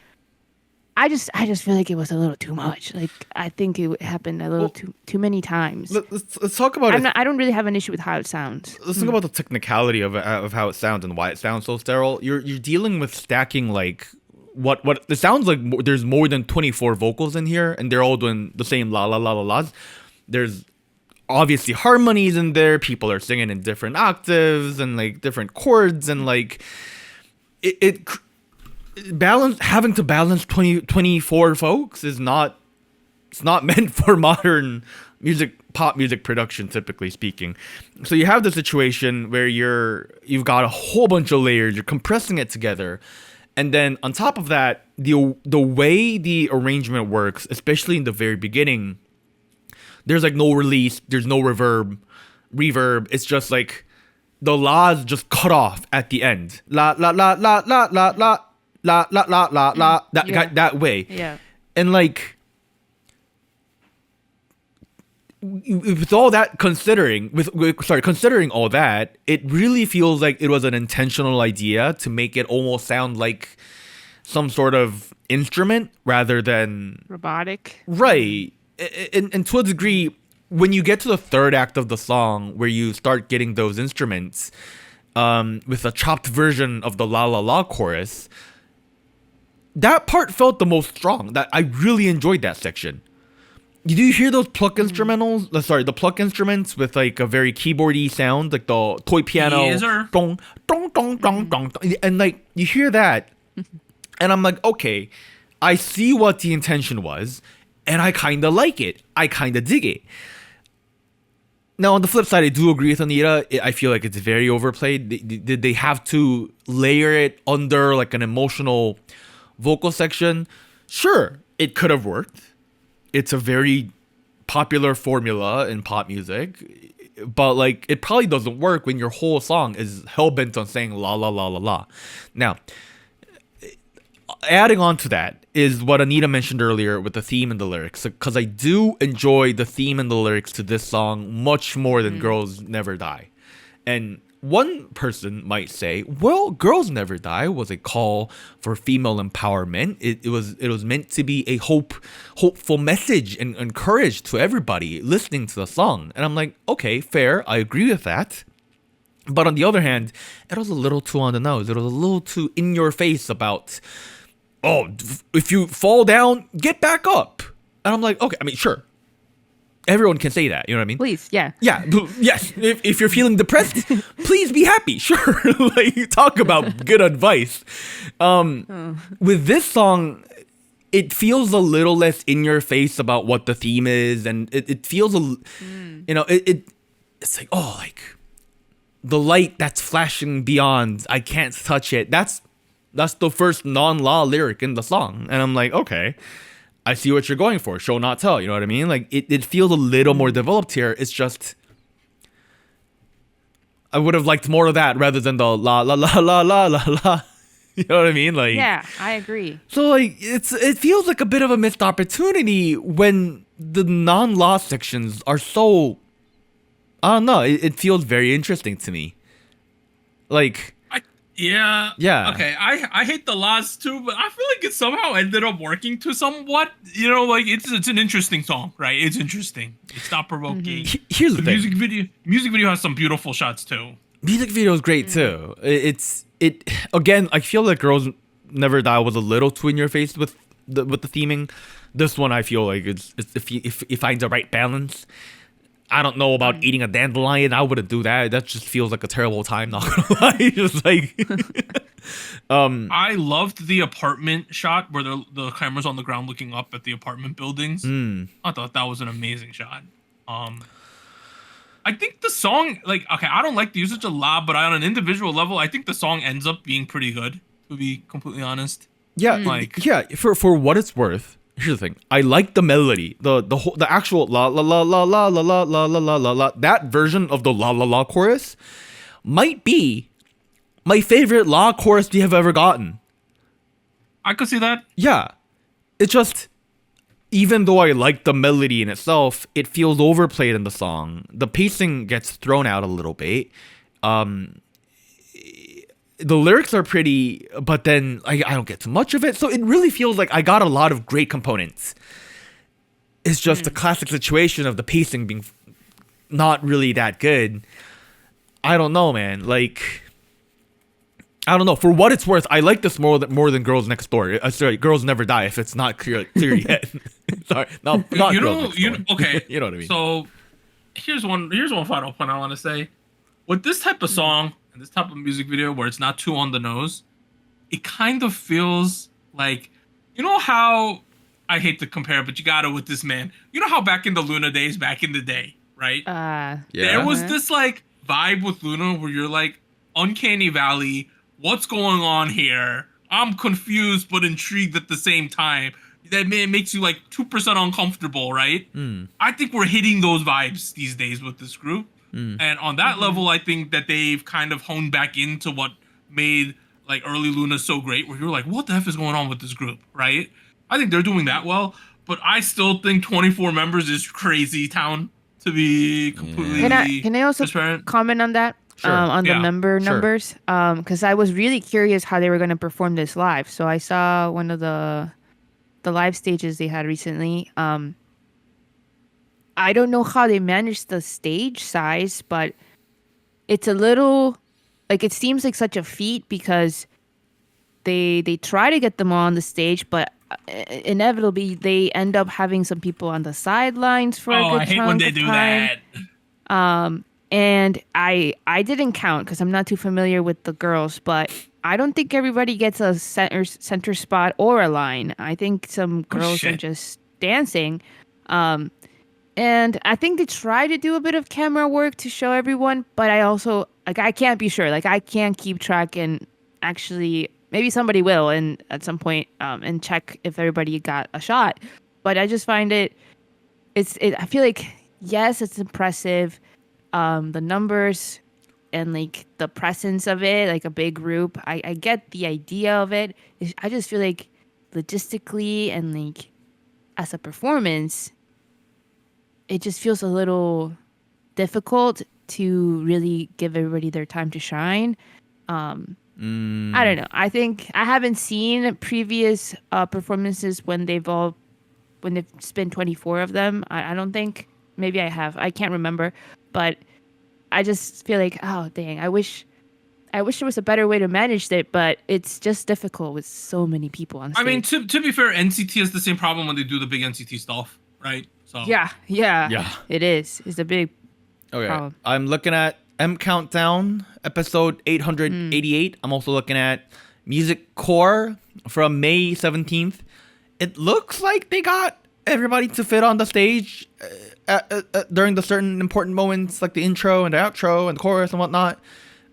I just feel like it was a little too much. Like I think it happened a little too many times. Let's talk about it. I don't really have an issue with how it sounds. Let's talk about the technicality of how it sounds and why it sounds so sterile. You're dealing with stacking like what it sounds like. There's more than 24 vocals in here, and they're all doing the same la la la la la's. There's obviously harmonies in there. People are singing in different octaves and like different chords, and like it having to balance 24 folks is not, it's not meant for modern pop music production, typically speaking. So you have the situation where you've got a whole bunch of layers, you're compressing it together, and then on top of that, the way the arrangement works, especially in the very beginning, there's like no release, there's no reverb. It's just like the la's just cut off at the end. La la la la la la la la la la la la, that way. Yeah. And like with all that considering all that, it really feels like it was an intentional idea to make it almost sound like some sort of instrument rather than robotic. Right. And to a degree, when you get to the third act of the song where you start getting those instruments with a chopped version of the la la la chorus, that part felt the most strong. That I really enjoyed that section. Do you hear those pluck instrumentals? The pluck instruments with like a very keyboardy sound, like the toy piano, Yes, sir. dong, dong, dong, dong, dong, and like you hear that, and I'm like, okay, I see what the intention was, and I kind of like it. I kind of dig it. Now, on the flip side, I do agree with Anita. I feel like it's very overplayed. Did they have to layer it under like an emotional vocal section? Sure, it could have worked. It's a very popular formula in pop music, but like it probably doesn't work when your whole song is hell-bent on saying la la la la la. Now, adding on to that is what Anita mentioned earlier with the theme and the lyrics, because I do enjoy the theme and the lyrics to this song much more than Girls Never Die. And one person might say, well, Girls Never Die was a call for female empowerment. It was meant to be a hopeful message and encourage to everybody listening to the song. And I'm like, okay, fair, I agree with that. But on the other hand, it was a little too on the nose. It was a little too in your face about, oh, if you fall down, get back up. And I'm like, okay, I mean, sure. Everyone can say that, you know what I mean? Please, yeah. Yeah, yes. If you're feeling depressed, please be happy. Sure. Like, talk about good advice. With this song, it feels a little less in your face about what the theme is, and it feels you know, it's like, oh, like the light that's flashing beyond, I can't touch it. That's the first non-law lyric in the song, and I'm like, okay, I see what you're going for. Show not tell, you know what I mean? Like it feels a little more developed here. It's just I would have liked more of that rather than the la la la la la la la. You know what I mean? Like, yeah, I agree. So like it feels like a bit of a missed opportunity when the non-law sections are so, I don't know, it feels very interesting to me. Like Yeah. Yeah. Okay. I hate the last two, but I feel like it somehow ended up working to somewhat. You know, like it's an interesting song, right? It's interesting. It's thought provoking. Here's the thing. Music video has some beautiful shots too. Music video is great too. It again. I feel like Girls Never Die was a little too in your face with the theming. This one I feel like it's if it finds the right balance. I don't know about eating a dandelion. I wouldn't do that. That just feels like a terrible time. Not gonna lie. Just like, I loved the apartment shot where the camera's on the ground looking up at the apartment buildings. I thought that was an amazing shot. I think the song, like, okay, I don't like the usage a lot, but on an individual level, I think the song ends up being pretty good. To be completely honest. Yeah, like for what it's worth. Here's the thing. I like the melody, the actual la la la la la la la la la la la la. That version of the la la la chorus might be my favorite la chorus we have ever gotten. I could see that. Yeah, it's just even though I like the melody in itself, it feels overplayed in the song. The pacing gets thrown out a little bit. The lyrics are pretty, but then I don't get too much of it. So it really feels like I got a lot of great components. It's just the classic situation of the pacing being not really that good. I don't know, man. Like, I don't know. For what it's worth, I like this more than Girls Next Door. Sorry, Girls Never Die. If it's not clear yet. Sorry, not you Girls know, Next Door. Okay. You know what I mean. So here's one final point I want to say. With this type of song and this type of music video where it's not too on the nose, it kind of feels like, you know how, I hate to compare, but you got it with this man. You know how back in the Luna days, back in the day, right? Yeah. There was this like vibe with Luna where you're like, uncanny valley, what's going on here? I'm confused but intrigued at the same time. That makes you like 2% uncomfortable, right? I think we're hitting those vibes these days with this group. And on that level, I think that they've kind of honed back into what made like early Luna so great, where you're like, what the F is going on with this group, right? I think they're doing that well, but I still think 24 members is crazy town, to be completely Can I also comment on that? Sure. On the member numbers? Because I was really curious how they were going to perform this live. So I saw one of the live stages they had recently. I don't know how they managed the stage size, but it's a little like, it seems like such a feat because they try to get them on the stage, but inevitably they end up having some people on the sidelines for a good I hate when they do that. And I didn't count because I'm not too familiar with the girls, but I don't think everybody gets a center spot or a line. I think some girls are just dancing. And I think they try to do a bit of camera work to show everyone, but I also, like, I can't be sure. Like, I can't keep track, and actually, maybe somebody will and at some point and check if everybody got a shot. But I just find I feel like, yes, it's impressive. The numbers and like the presence of it, like a big group. I get the idea of it. I just feel like logistically and like as a performance, it just feels a little difficult to really give everybody their time to shine. I don't know. I think I haven't seen previous performances when they've been 24 of them. I don't think. Maybe I have. I can't remember. But I just feel like, oh dang, I wish there was a better way to manage it, but it's just difficult with so many people on stage. I mean, to be fair, NCT has the same problem when they do the big NCT stuff, right? So yeah, it is. It's a big problem. I'm looking at M Countdown episode 888. I'm also looking at Music Core from May 17th. It looks like they got everybody to fit on the stage during the certain important moments, like the intro and the outro and the chorus and whatnot.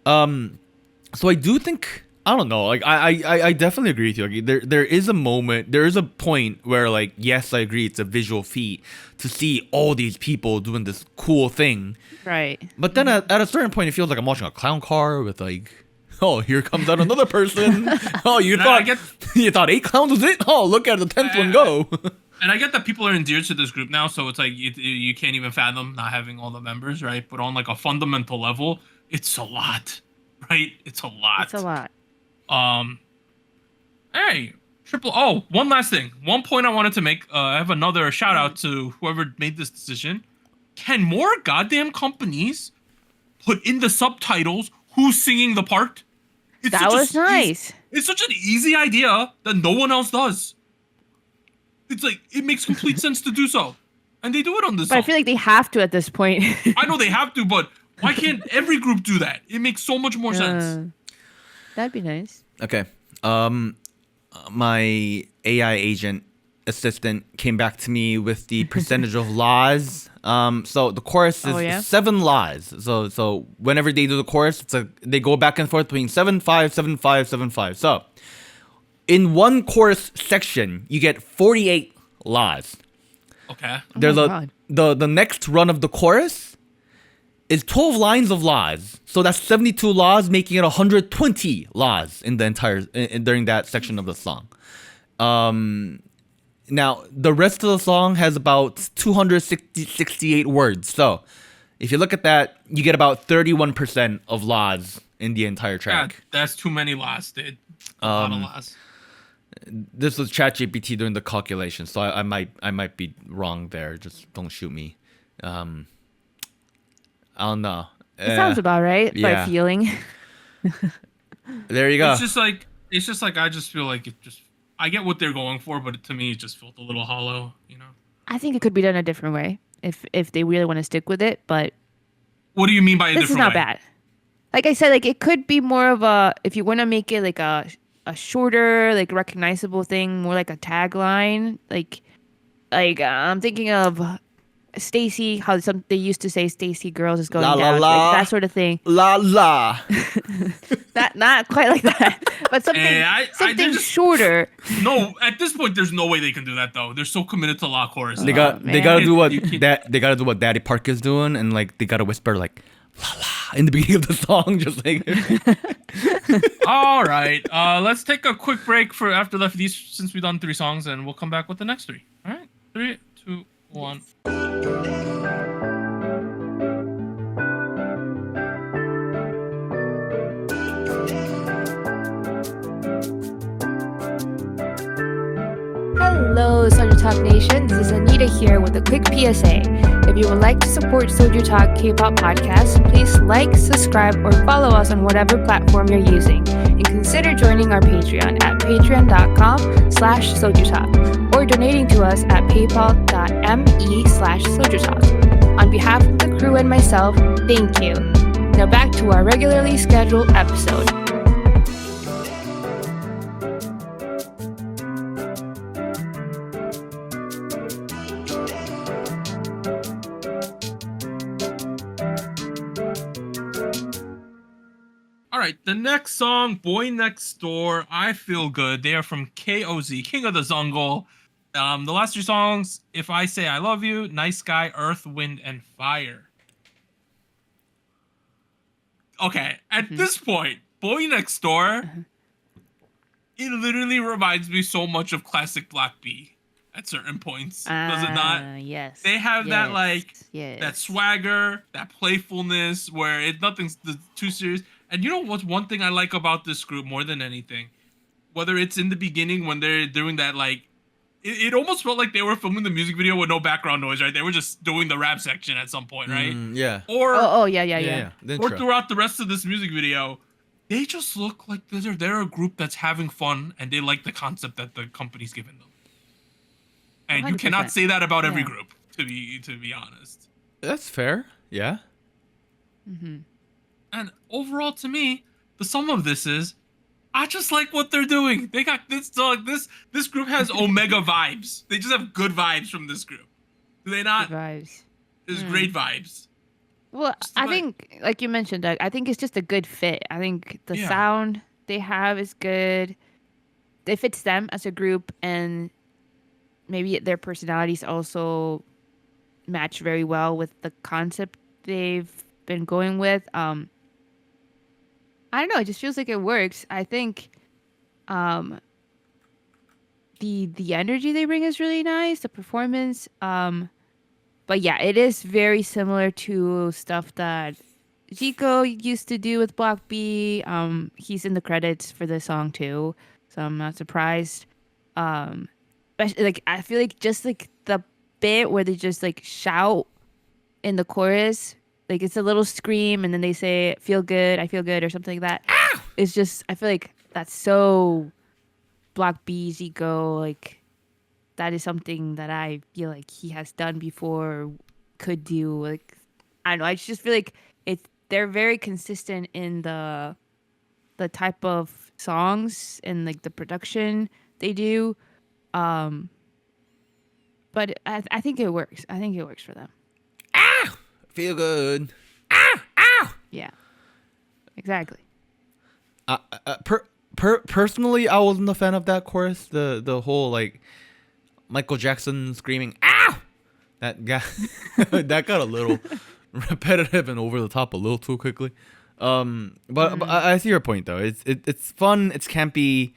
So I do think, I don't know, like I definitely agree with you. Like, there is a moment, there is a point where, like, yes, I agree, it's a visual feat to see all these people doing this cool thing, right? But then at a certain point, it feels like I'm watching a clown car with like, oh, here comes out another person. Oh, you thought 8 clowns was it? Oh, look at the 10th one go. And I get that people are endeared to this group now, so it's like you can't even fathom not having all the members, right? But on like a fundamental level, it's a lot, right? It's a lot. It's a lot. Hey, triple. Oh, one last thing. One point I wanted to make. I have another shout out to whoever made this decision. Can more goddamn companies put in the subtitles who's singing the part? That was nice. It's such an easy idea that no one else does. It's like, it makes complete sense to do so. And they do it on this song. I feel like they have to at this point. I know they have to, but why can't every group do that? It makes so much more sense. That'd be nice. Okay. My AI agent assistant came back to me with the percentage of laws. So the chorus is 7 laws. So whenever they do the chorus, it's they go back and forth between 7 5 7 5 7 5. So in one chorus section, you get 48 laws. Okay. There's the next run of the chorus is 12 lines of laws. So that's 72 laws, making it 120 laws in the entire during that section of the song. Now, the rest of the song has about 268 words. So, if you look at that, you get about 31% of laws in the entire track. Yeah, that's too many laws, dude. A lot of laws. This was ChatGPT doing the calculation, so I might be wrong there. Just don't shoot me. I don't know. It sounds about right by feeling. There you go. It's just like I just feel like I get what they're going for, but to me it just felt a little hollow, you know. I think it could be done a different way if they really want to stick with it, but what do you mean by a different way? This is not bad. Like I said, like it could be more of a, if you want to make it like a shorter, like recognizable thing, more like a tagline, like I'm thinking of Stacy, how they used to say Stacy Girls is going la, down, la, like that sort of thing. La la. not quite like that, but something shorter. No, at this point, there's no way they can do that though. They're so committed to La Chorus. They gotta do what Daddy Park is doing, and like they gotta whisper like la la in the beginning of the song, just like. All right, let's take a quick break for after these, since we've done 3 songs, and we'll come back with the next 3. All right, 3, 2, 1. Hello, SojuTalk Nation. This is Anita here with a quick PSA. If you would like to support SojuTalk Kpop Podcast, please like, subscribe, or follow us on whatever platform you're using. And consider joining our Patreon at patreon.com/SojuTalk or donating to us at paypal.me/SojuTalk. On behalf of the crew and myself, thank you. Now back to our regularly scheduled episode. Alright, the next song, Boy Next Door, I Feel Good. They are from KOZ, King of the Jungle. The last 2 songs, If I Say I Love You, Nice Guy, Earth, Wind, and Fire. Okay, at this point, Boy Next Door, it literally reminds me so much of classic Black B at certain points. Does it not? Yes. They have that that swagger, that playfulness, where nothing's too serious. And you know what's one thing I like about this group more than anything? Whether it's in the beginning when they're doing that, like, it almost felt like they were filming the music video with no background noise, right? They were just doing the rap section at some point, right? Yeah. Or yeah. Or throughout the rest of this music video, they just look like they're a group that's having fun and they like the concept that the company's given them. And 100%. You cannot say that about every group, to be honest. That's fair. Yeah. Mm-hmm. And overall, to me, the sum of this is, I just like what they're doing. They got this. This group has Omega vibes. They just have good vibes from this group. Do they not? Good vibes. It's great vibes. Well, I think, like you mentioned, Doug, I think it's just a good fit. I think the sound they have is good. It fits them as a group, and maybe their personalities also match very well with the concept they've been going with. I don't know. It just feels like it works. I think the energy they bring is really nice. The performance. But yeah, it is very similar to stuff that Zico used to do with Block B. He's in the credits for the song too, so I'm not surprised. But like I feel like just like the bit where they just like shout in the chorus, like it's a little scream and then they say "feel good," "I feel good" or something like that. Ow! It's just I feel like that's so Block B Zico. Like that is something that I feel like he has done before, or could do. Like I don't know. I just feel like they're very consistent in the type of songs and like the production they do. But I think it works. I think it works for them. Ah, feel good. Ah. Yeah, exactly. Personally, I wasn't a fan of that chorus. The whole like Michael Jackson screaming "ah," that got that got a little repetitive and over the top a little too quickly. But I see your point though. It's fun. It's campy.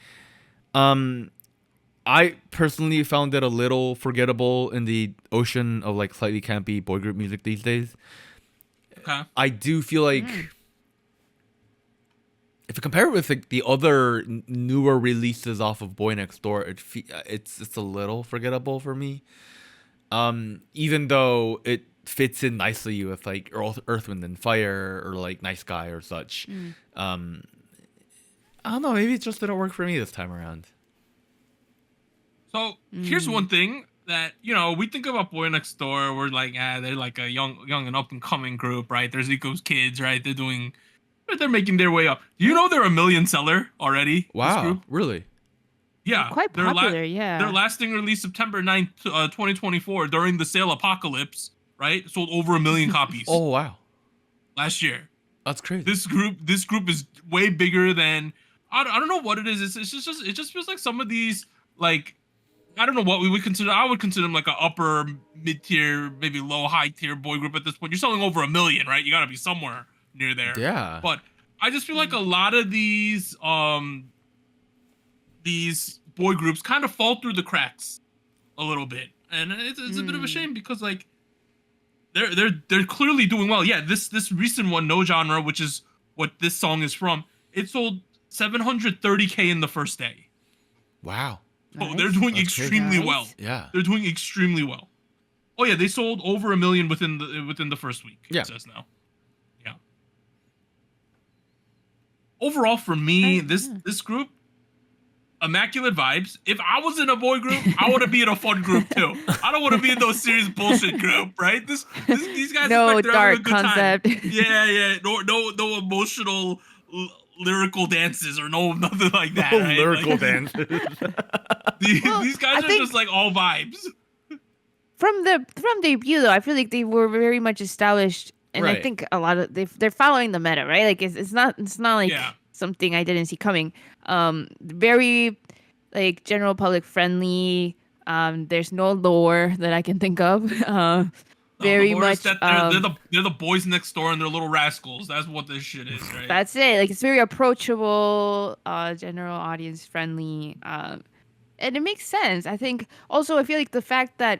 I personally found it a little forgettable in the ocean of like slightly campy boy group music these days. Okay. I do feel like if you compare it with like the other newer releases off of BOYNEXTDOOR, it's a little forgettable for me. Even though it fits in nicely with like Earth, Wind and Fire or like Nice Guy or such. I don't know. Maybe it just didn't work for me this time around. So here's one thing that, you know, we think about BOYNEXTDOOR. We're like, they're like a young and up and coming group, right? They're Zico's kids, right? They're making their way up. Do you know they're a million seller already? Wow, this group? really? Yeah, Quite popular. Yeah, their last thing released September 9th, 2024 during the sale apocalypse, right? Sold over 1 million copies. Oh wow, last year. That's crazy. This group is way bigger than I don't know what it is. It just feels like some of these like. I don't know what we would consider. I would consider them like an upper mid tier, maybe low high tier boy group at this point. You're selling over 1 million, right? You got to be somewhere near there. Yeah. But I just feel like a lot of these boy groups kind of fall through the cracks a little bit, and it's a bit of a shame because like they're clearly doing well. Yeah, this recent one, No Genre, which is what this song is from, it sold 730K in the first day. Wow. Oh, they're doing extremely well. Yeah, they're doing extremely well. Oh yeah, they sold over 1 million within the first week. Yeah, it says now. Yeah. Overall, for me, this group, immaculate vibes. If I was in a boy group, I want to be in a fun group too. I don't want to be in those serious bullshit group, right? These guys no look like they're having a dark good concept. time. Yeah. No emotional. Lyrical dances or nothing like that. No right? lyrical like, dances. These guys are just like all vibes. From debut though, I feel like they were very much established, and right. I think a lot of they're following the meta, right? Like it's not like something I didn't see coming. Very like general public friendly. There's no lore that I can think of. Very much they're the boys next door and they're little rascals. That's what this shit is, right? That's it. Like it's very approachable, general audience friendly, and it makes sense. I think also I feel like the fact that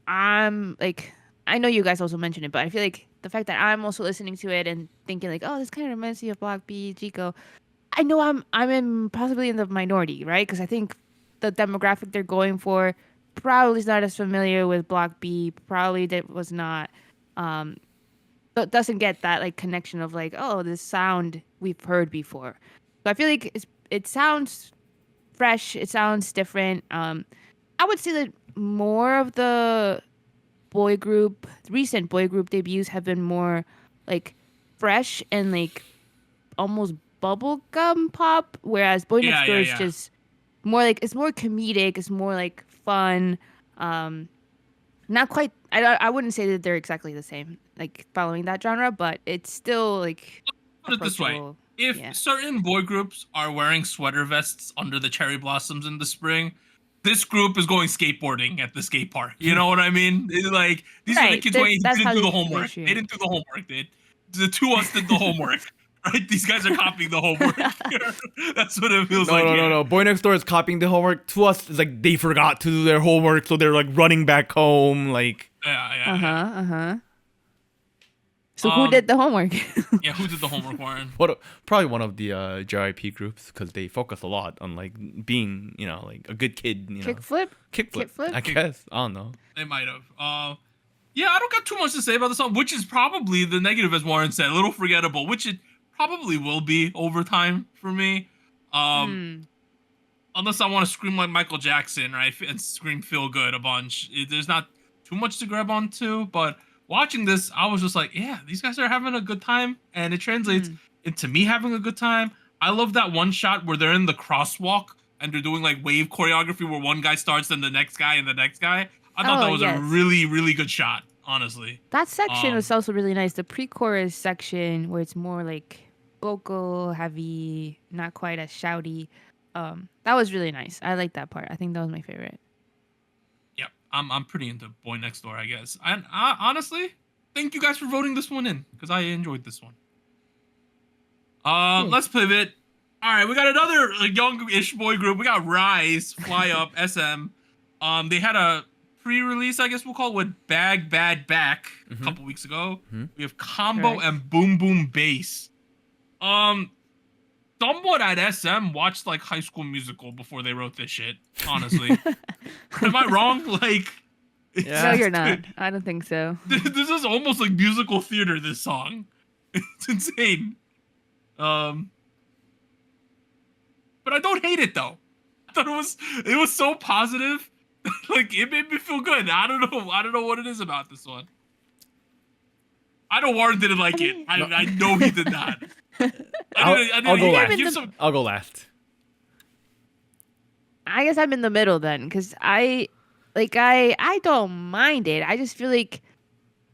I'm like, I know you guys also mentioned it, but I feel like the fact that I'm also listening to it and thinking like, oh, this kind of reminds me of Block B, Zico. I know I'm possibly in the minority, right? Because I think the demographic they're going for probably is not as familiar with Block B. Probably that was not, doesn't get that like connection of like, oh, this sound we've heard before. So I feel like it sounds fresh. It sounds different. I would say that more of the recent boy group debuts have been more like fresh and like almost bubblegum pop, whereas BOYNEXTDOOR is just more like it's more comedic. It's more like fun. Not quite. I wouldn't say that they're exactly the same, like following that genre, but it's still like. Put it this way: if certain boy groups are wearing sweater vests under the cherry blossoms in the spring, this group is going skateboarding at the skate park. You know what I mean? It's like these are the kids who didn't do the homework. They didn't do the homework. The two of us did the homework. Right? These guys are copying the homework. That's what it feels like. No. BOYNEXTDOOR is copying the homework. To us, it's like they forgot to do their homework, so they're like running back home. Like, yeah. So who did the homework? Yeah, who did the homework, Warren? Probably one of the JYP groups because they focus a lot on like being, like a good kid. Kickflip? Kickflip. I guess. I don't know. They might have. Yeah, I don't got too much to say about the song, which is probably the negative, as Warren said, a little forgettable, which it probably will be over time for me. Unless I want to scream like Michael Jackson, right, and scream "Feel Good" a bunch. There's not too much to grab onto, but watching this, I was just like, yeah, these guys are having a good time, and it translates into me having a good time. I love that one shot where they're in the crosswalk and they're doing like wave choreography where one guy starts, then the next guy, and the next guy. I thought that was a really, really good shot, honestly. That section was also really nice. The pre-chorus section where it's more like vocal heavy, not quite as shouty. That was really nice. I like that part. I think that was my favorite. Yep, I'm pretty into Boy Next Door, I guess. And honestly, thank you guys for voting this one in because I enjoyed this one. Let's pivot. All right, we got another young-ish boy group. We got RIIZE, Fly Up, SM. They had a pre-release, I guess we'll call it, with Bag Bad Back a couple weeks ago. We have Combo and Boom Boom Bass. Someone at SM watched like High School Musical before they wrote this shit. Honestly, am I wrong? Like, no, you're not. I don't think so. This is almost like musical theater. This song, it's insane. But I don't hate it though. I thought it was so positive. Like it made me feel good. I don't know what it is about this one. I know Warren didn't like it. I know he did not. I'll go last. I'll go last. I guess I'm in the middle then, because I don't mind it. I just feel like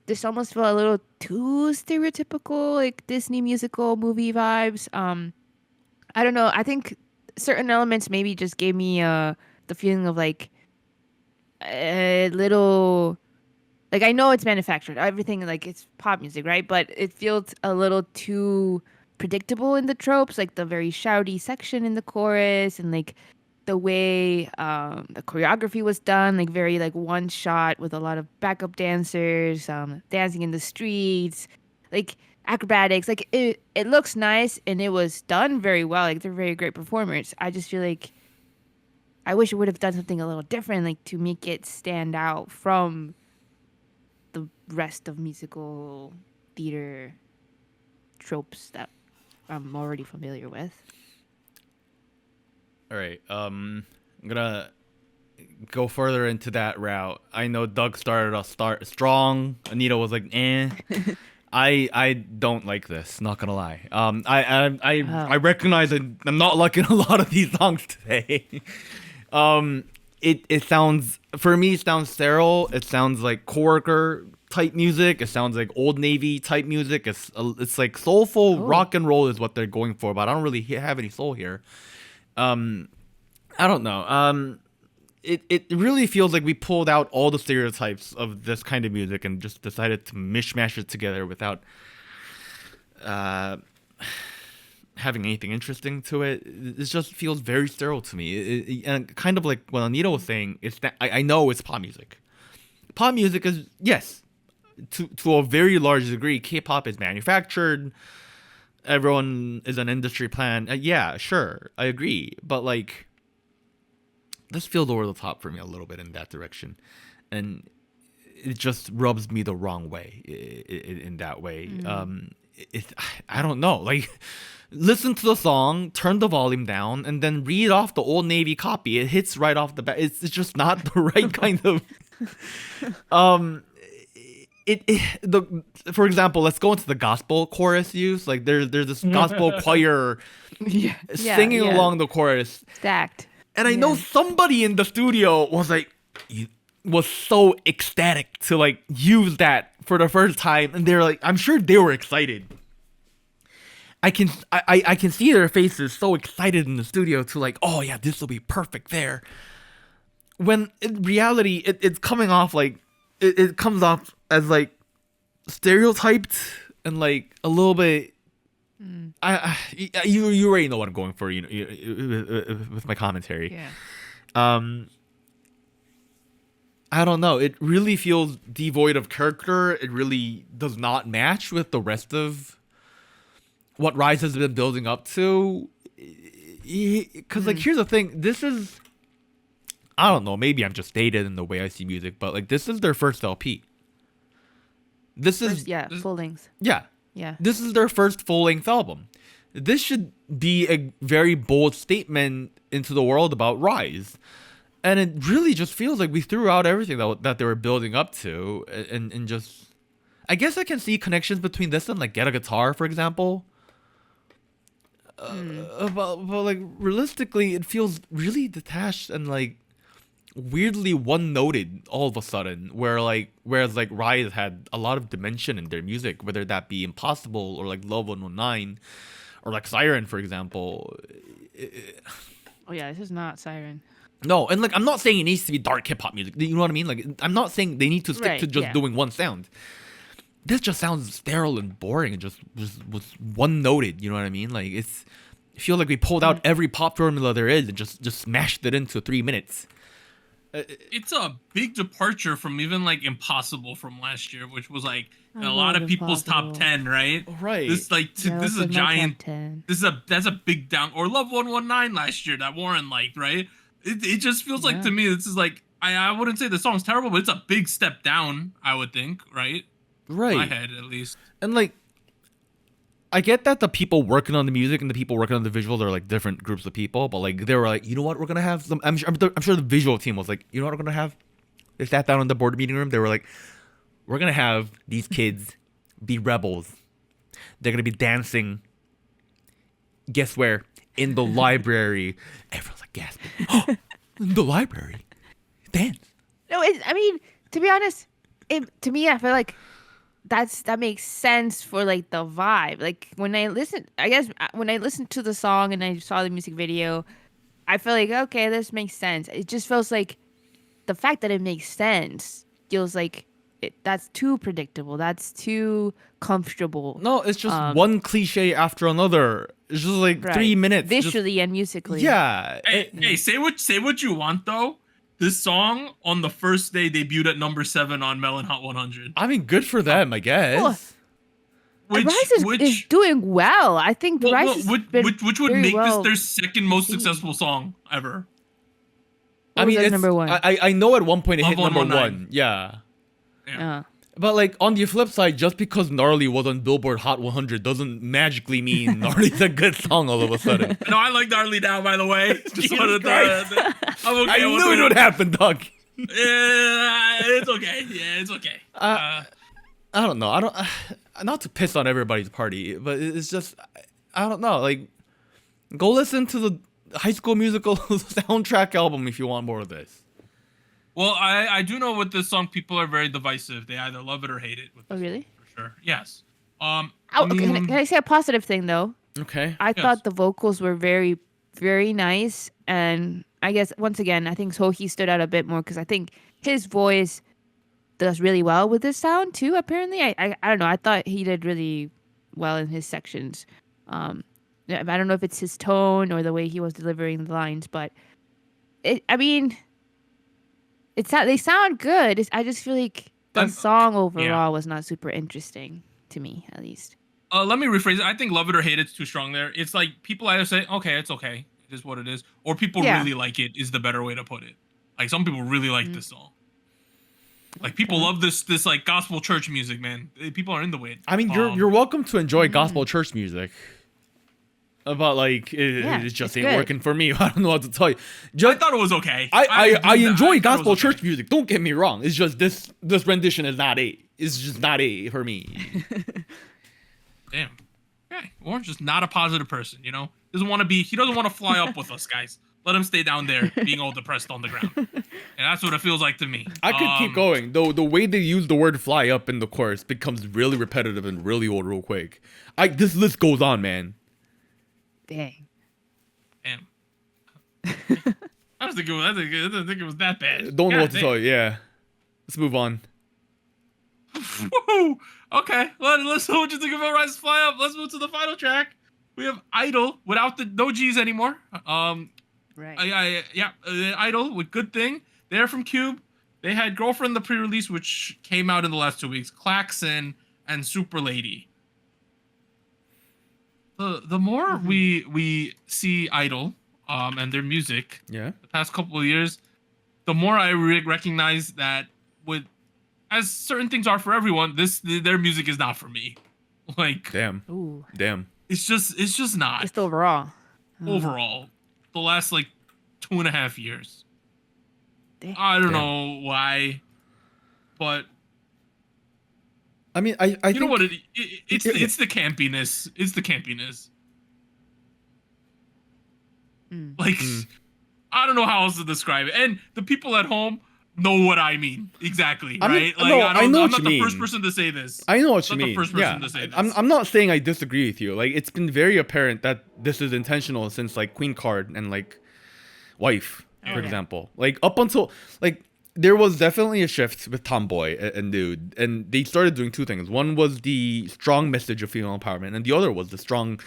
this almost felt a little too stereotypical, like Disney musical movie vibes. I don't know. I think certain elements maybe just gave me the feeling of like a little. Like, I know it's manufactured. Everything, like, it's pop music, right? But it feels a little too predictable in the tropes, like the very shouty section in the chorus and, like, the way the choreography was done, like, very, like, one shot with a lot of backup dancers, dancing in the streets, like, acrobatics. Like, it looks nice, and it was done very well. Like, they're very great performers. I just feel like I wish it would have done something a little different, like, to make it stand out from the rest of musical theater tropes that I'm already familiar with. All right. I'm gonna go further into that route. I know Doug started off strong. Anita was like, eh. I don't like this. Not gonna lie. I recognize that I'm not liking a lot of these songs today. It sounds, for me, it sounds sterile. It sounds like coworker type music. It sounds like Old Navy type music. It's like soulful rock and roll is what they're going for, but I don't really have any soul here. I don't know. It really feels like we pulled out all the stereotypes of this kind of music and just decided to mishmash it together without having anything interesting to it. It just feels very sterile to me. And kind of like what Anita was saying, it's that I know it's pop music. Pop music is, yes, to a very large degree, K-pop is manufactured. Everyone is an industry plan. Yeah, sure, I agree. But like, this feels over the top for me a little bit in that direction. And it just rubs me the wrong way in that way. I don't know. Like, listen to the song, turn the volume down, and then read off the Old Navy copy. It hits right off the bat. It's just not the right kind of. For example, let's go into the gospel chorus use. Like, there's this gospel choir singing along the chorus. Stacked. And I know somebody in the studio was so ecstatic to like use that for the first time, and they're like, I'm sure they were excited. I can see their faces so excited in the studio to like, oh yeah, this will be perfect there. When in reality, it's coming off like it comes off as like stereotyped and like a little bit. You already know what I'm going for, with my commentary. Yeah. I don't know. It really feels devoid of character. It really does not match with the rest of what RIIZE has been building up to. Because, like, here's the thing. This is... I don't know. Maybe I'm just dated in the way I see music, but, like, this is their first LP. This is... full length. Yeah. Yeah. This is their first full-length album. This should be a very bold statement into the world about RIIZE. And it really just feels like we threw out everything that they were building up to, and just... I guess I can see connections between this and, like, Get a Guitar, for example. But, like, realistically, it feels really detached and, like, weirdly one-noted all of a sudden. Whereas, like, RIIZE had a lot of dimension in their music, whether that be Impossible or, like, Love 119, or, like, Siren, for example. Oh, yeah, this is not Siren. No, and, like, I'm not saying it needs to be dark hip-hop music. You know what I mean? Like, I'm not saying they need to stick to just doing one sound. This just sounds sterile and boring and just was one-noted. You know what I mean? Like, I feel like we pulled out every pop formula there is and just smashed it into 3 minutes. It's a big departure from even, like, Impossible from last year, which was, like, a lot of people's top 10, right? Right. This, like, this is a giant... That's a big down... Or Love 119 last year that Warren liked, right? It just feels like, to me, this is like, I wouldn't say the song's terrible, but it's a big step down, I would think, right? Right. In my head, at least. And, like, I get that the people working on the music and the people working on the visuals are, like, different groups of people, but, like, they were like, you know what, we're gonna have some... I'm sure the visual team was like, you know what we're gonna have? They sat down in the board meeting room, they were like, we're gonna have these kids be rebels. They're gonna be dancing. Guess where? In the library. Everyone's like gasping. In the library. Dance. No, I mean, to be honest, to me, I feel like that makes sense for, like, the vibe. Like, when I listened to the song and I saw the music video, I feel like, okay, this makes sense. It just feels like the fact that it makes sense feels like that's too predictable. That's too comfortable. No, it's just one cliche after another. It's just like 3 minutes. Visually and musically. Yeah. Hey, say what you want, though. This song on the first day debuted at number 7 on Melon Hot 100. I mean, good for them, I guess. RIIZE is doing well. I think RIIZE which would make this their second most successful song ever. I mean, it's number 1. I know at one point it hit number 1. Yeah. But, like, on the flip side, just because Gnarly was on Billboard Hot 100 doesn't magically mean Gnarly's a good song all of a sudden. No, I like Gnarly now, by the way. I knew it would happen, Doug. Yeah, it's okay. Yeah, it's okay. I don't know. Not to piss on everybody's party, but it's just, I don't know. Like, go listen to the High School Musical soundtrack album if you want more of this. Well, I do know with this song, people are very divisive. They either love it or hate it. Oh, really? For sure. Yes. Can I say a positive thing, though? Okay. I thought the vocals were very, very nice. And I guess, once again, I think Sohee stood out a bit more because I think his voice does really well with this sound, too, apparently. I don't know. I thought he did really well in his sections. I don't know if it's his tone or the way he was delivering the lines, but they sound good. I just feel like the song overall was not super interesting to me, at least. Let me rephrase it. I think love it or hate it's too strong there. It's like people either say, okay, it's okay, it is what it is, or people really like it is the better way to put it. Like, some people really like this song. Like, people love this like gospel church music, man. People are into it. I mean, you're welcome to enjoy gospel church music. But, like, it just ain't working for me. I don't know what to tell you. I thought it was okay. I enjoy gospel church music. Don't get me wrong. It's just this rendition is not A. It's just not A for me. Damn. Okay. Warren's just not a positive person, you know? He doesn't want to fly up with us, guys. Let him stay down there being all depressed on the ground. And that's what it feels like to me. I could keep going. Though the way they use the word fly up in the chorus becomes really repetitive and really old real quick. This list goes on, man. Damn. I didn't think it was that bad. Don't know what to tell you. Yeah. Let's move on. Woo! Okay. Let's know what you think about Rise Fly Up. Let's move to the final track. We have I-dle without the no G's anymore. Right. I-dle with Good Thing. They're from Cube. They had Girlfriend the pre-release, which came out in the last 2 weeks, Klaxon, and Super Lady. The more we see I-dle and their music the past couple of years, the more I recognize that as certain things are for everyone, their music is not for me. Like damn. It's just not. It's still raw. Overall, the last like 2.5 years. Damn. I don't know why, but I mean, I you know what it's the campiness. It's the campiness. Like I don't know how else to describe it. And the people at home know what I mean exactly, right? I'm not the first person to say this. I know what you mean. The first person to say this. I'm not saying I disagree with you. Like, it's been very apparent that this is intentional since like Queen Card and like Wife, for example. Like up until like there was definitely a shift with Tomboy and Nude, and they started doing two things. One was the strong message of female empowerment, and the other was the strong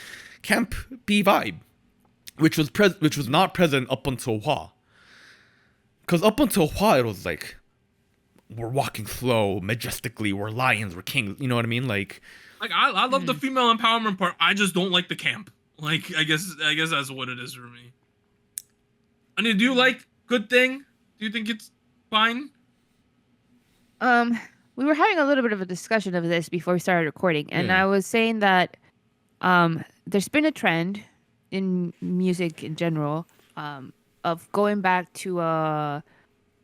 camp B vibe, which was not present up until Hwa. Because up until Hwa, it was like, we're walking slow, majestically, we're lions, we're kings. You know what I mean? Like I love the female empowerment part. I just don't like the camp. Like, I guess that's what it is for me. I mean, do you like Good Thing? Do you think it's fine? We were having a little bit of a discussion of this before we started recording, and I was saying that there's been a trend in music in general of going back to a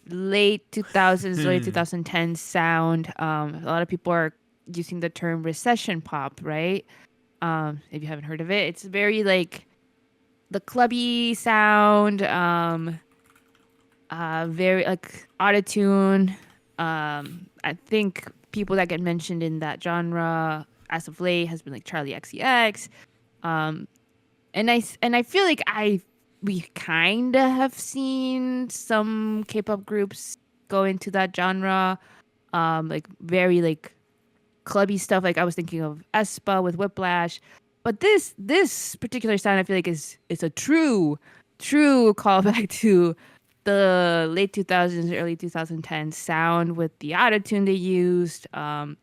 late 2000s, early 2010s sound. A lot of people are using the term recession pop, right? If you haven't heard of it, it's very like the clubby sound, very like autotune. I think people that get mentioned in that genre as of late has been like Charlie XCX. And I feel like we kind of have seen some K-pop groups go into that genre, like very like clubby stuff. Like I was thinking of aespa with Whiplash, but this particular sound I feel like is a true callback to the late 2000s, early 2010s sound with the autotune they used. The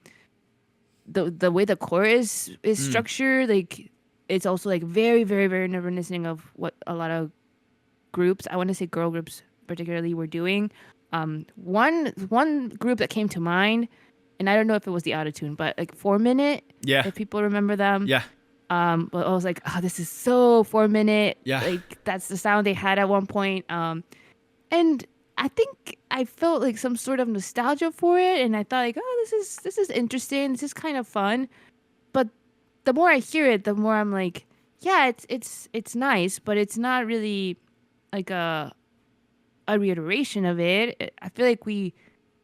way the chorus is structured, like. It's also like very, very, very reminiscent of what a lot of groups, I want to say girl groups particularly, were doing. One group that came to mind, and I don't know if it was the autotune, but like 4 Minute. Yeah. If people remember them. Yeah. But I was like, oh, this is so 4 Minute. Yeah. Like that's the sound they had at one point. And I think I felt like some sort of nostalgia for it, and I thought like, oh, this is interesting. This is kind of fun. But the more I hear it, the more I'm like, yeah, it's nice, but it's not really like a reiteration of it. I feel like we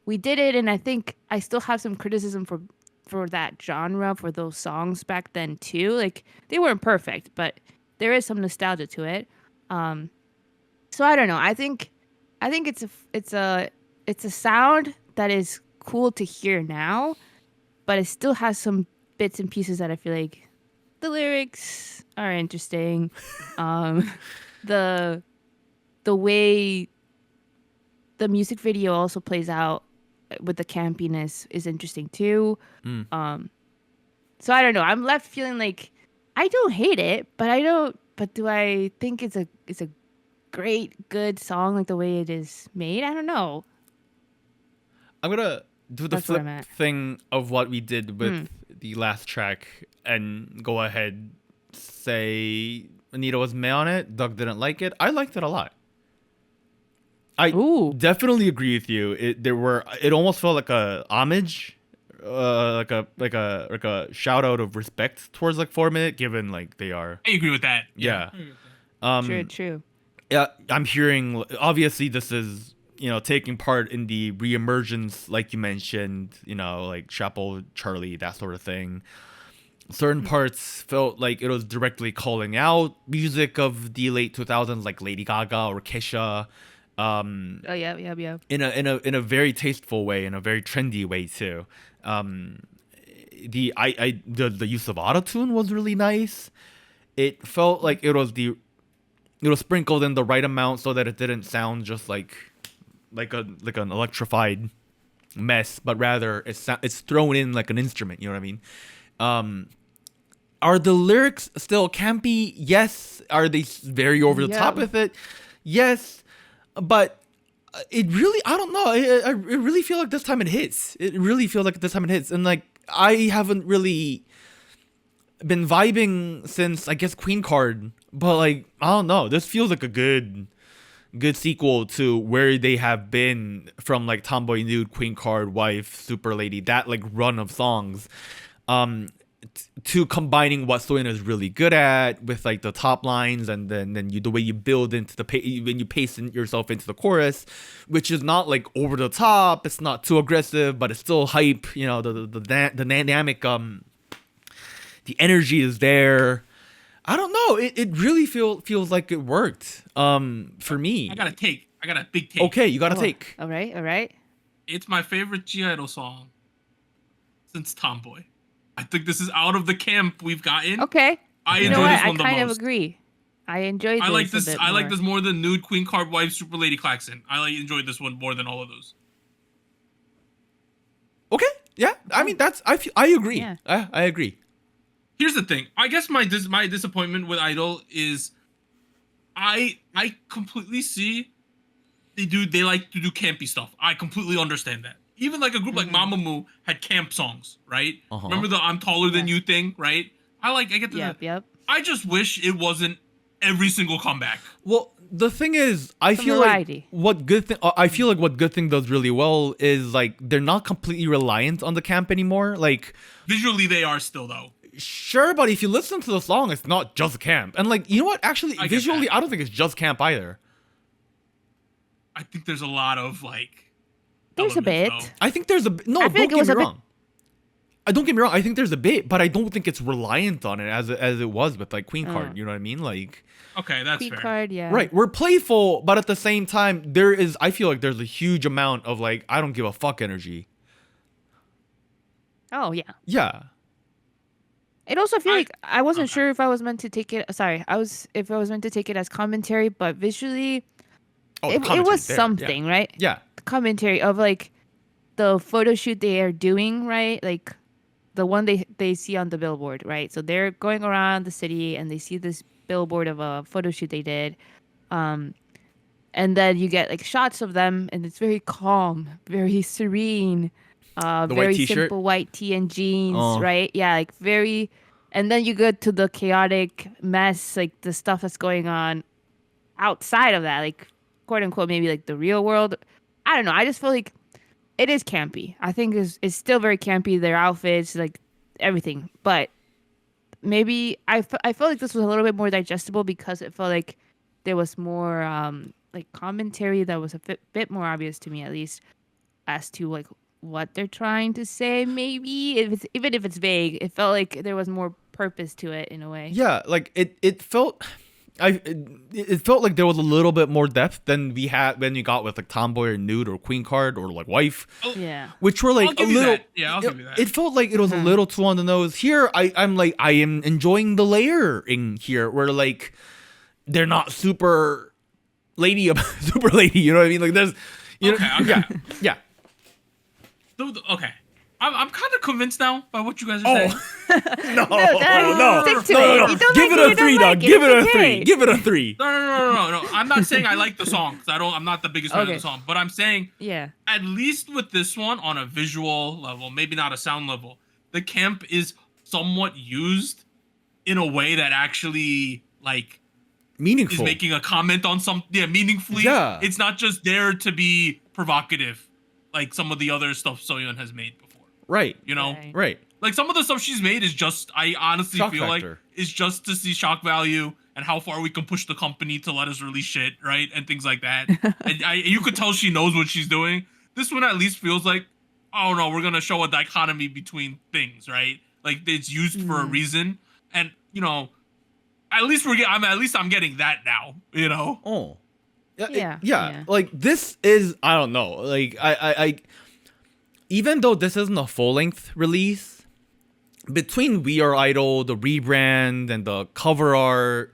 did it, and I think I still have some criticism for that genre, for those songs back then too. Like they weren't perfect, but there is some nostalgia to it. So I don't know. I think it's a sound that is cool to hear now, but it still has some bits and pieces that I feel like the lyrics are interesting. The way the music video also plays out with the campiness is interesting too. So I don't know. I'm left feeling like I don't hate it, but do I think it's a great, good song like the way it is made? I don't know. I'm gonna do the flip thing of what we did with the last track and go ahead, say Anita was meh on it, Doug didn't like it. I liked it a lot. I definitely agree with you. It almost felt like a homage, like a shout out of respect towards like 4 Minute, given like they are. I agree with that. Yeah. True. Yeah, I'm hearing. Obviously, this is taking part in the reemergence, like you mentioned. Like Chapel, Charlie, that sort of thing. Certain parts felt like it was directly calling out music of the late 2000s, like Lady Gaga or Kesha. Yeah. In a very tasteful way, in a very trendy way too. The use of autotune was really nice. It felt like it was sprinkled in the right amount so that it didn't sound just like like an electrified mess, but rather it's thrown in like an instrument. You know what I mean? Are the lyrics still campy? Yes. Are they very over the top with it? Yes. But it really, I don't know. I really feel like this time it hits. It really feels like this time it hits. And like, I haven't really been vibing since, I guess, Queen Card. But like, I don't know. This feels like a good sequel to where they have been from like Tomboy Nude, Queen Card, Wife, Super Lady, that like run of songs. To combining what Soyeon is really good at with like the top lines, and then the way you build into when you pace yourself into the chorus, which is not like over the top, it's not too aggressive, but it's still hype. You know, the dynamic, the energy is there. I don't know. It really feels like it worked. For me. I got a big take. Okay, you got a take. All right. It's my favorite G-idle song since Tomboy. I think this is out of the camp we've gotten. Okay. I enjoy this one the most. I kind of agree. I enjoyed this. I like this more than Nude, Queen Card, Wife, Super Lady, Klaxon. I enjoyed this one more than all of those. Okay. Yeah. I mean, I agree. Yeah. I agree. Here's the thing. I guess my disappointment with I-dle is I completely see they like to do campy stuff. I completely understand that. Even like a group like Mamamoo had camp songs, right? Remember the I'm taller than you thing, right? I get that. Yep. I just wish it wasn't every single comeback. Well, the thing is, I feel like what Good Thing does really well is like they're not completely reliant on the camp anymore. Like visually they are still though. Sure, but if you listen to the song, it's not just camp. And like, you know what? Actually, visually, I don't think it's just camp either. I think there's a lot of like there's a bit. Though. I think there's a no. Don't get me wrong. Don't get me wrong. I think there's a bit, but I don't think it's reliant on it as it was with like Queen Card. You know what I mean? Like, okay, that's Queen fair. Card, yeah. Right. We're playful, but at the same time, I feel like there's a huge amount of like I don't give a fuck energy. Oh yeah. Yeah. It also feel like I wasn't sure if I was meant to take it. Sorry, if I was meant to take it as commentary, but visually, it was something, right? Yeah. Commentary of like the photo shoot they are doing, right? Like the one they see on the billboard, right? So they're going around the city and they see this billboard of a photo shoot they did. And then you get like shots of them and it's very calm, very serene, very simple white tee and jeans, right? Yeah, like very, and then you go to the chaotic mess, like the stuff that's going on outside of that, like quote unquote, maybe like the real world. I don't know. I just feel like it is campy. I think it's still very campy. Their outfits, like everything. But maybe I felt like this was a little bit more digestible because it felt like there was more like commentary that was a bit more obvious to me, at least, as to like what they're trying to say. Maybe even if it's vague, it felt like there was more purpose to it in a way. Yeah, like it felt. It felt like there was a little bit more depth than we had when you got with like Tomboy or Nude or Queen Card or like Wife. Yeah. Which were like a little. I'll give you that. It felt like it was a little too on the nose. Here, I am enjoying the layering here, where like they're not super lady, you know what I mean? Like there's, yeah. Okay. I'm kind of convinced now by what you guys are saying. No. Stick to it. Give it a 3, dog. Give it a 3. Give it a 3. No. I'm not saying I like the song because I'm not the biggest fan of the song, but I'm saying at least with this one on a visual level, maybe not a sound level, the camp is somewhat used in a way that actually like meaningful, is making a comment on something meaningfully. Yeah. It's not just there to be provocative like some of the other stuff Soyeon has made before. Right. You know? Right. Like some of the stuff she's made is just, I honestly shock feel factor. Like is just to see shock value and how far we can push the company to let us release shit, right? And things like that. And you could tell she knows what she's doing. This one at least feels like, oh no, we're gonna show a dichotomy between things, right? Like it's used for a reason. And you know, at least I'm getting that now, you know? Oh. Yeah. Like this is, I don't know. Like I even though this isn't a full-length release, between We Are I-dle, the rebrand, and the cover art,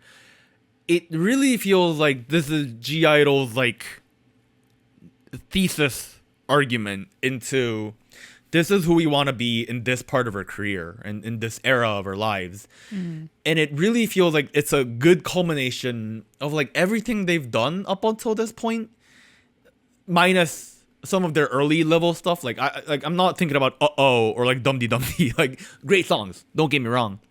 it really feels like this is G-idle's like thesis argument into this is who we want to be in this part of our career and in this era of our lives. And it really feels like it's a good culmination of like everything they've done up until this point, minus some of their early level stuff. Like I'm not thinking about Uh-Oh or like Dum Dee Dum Dee. Like great songs, don't get me wrong.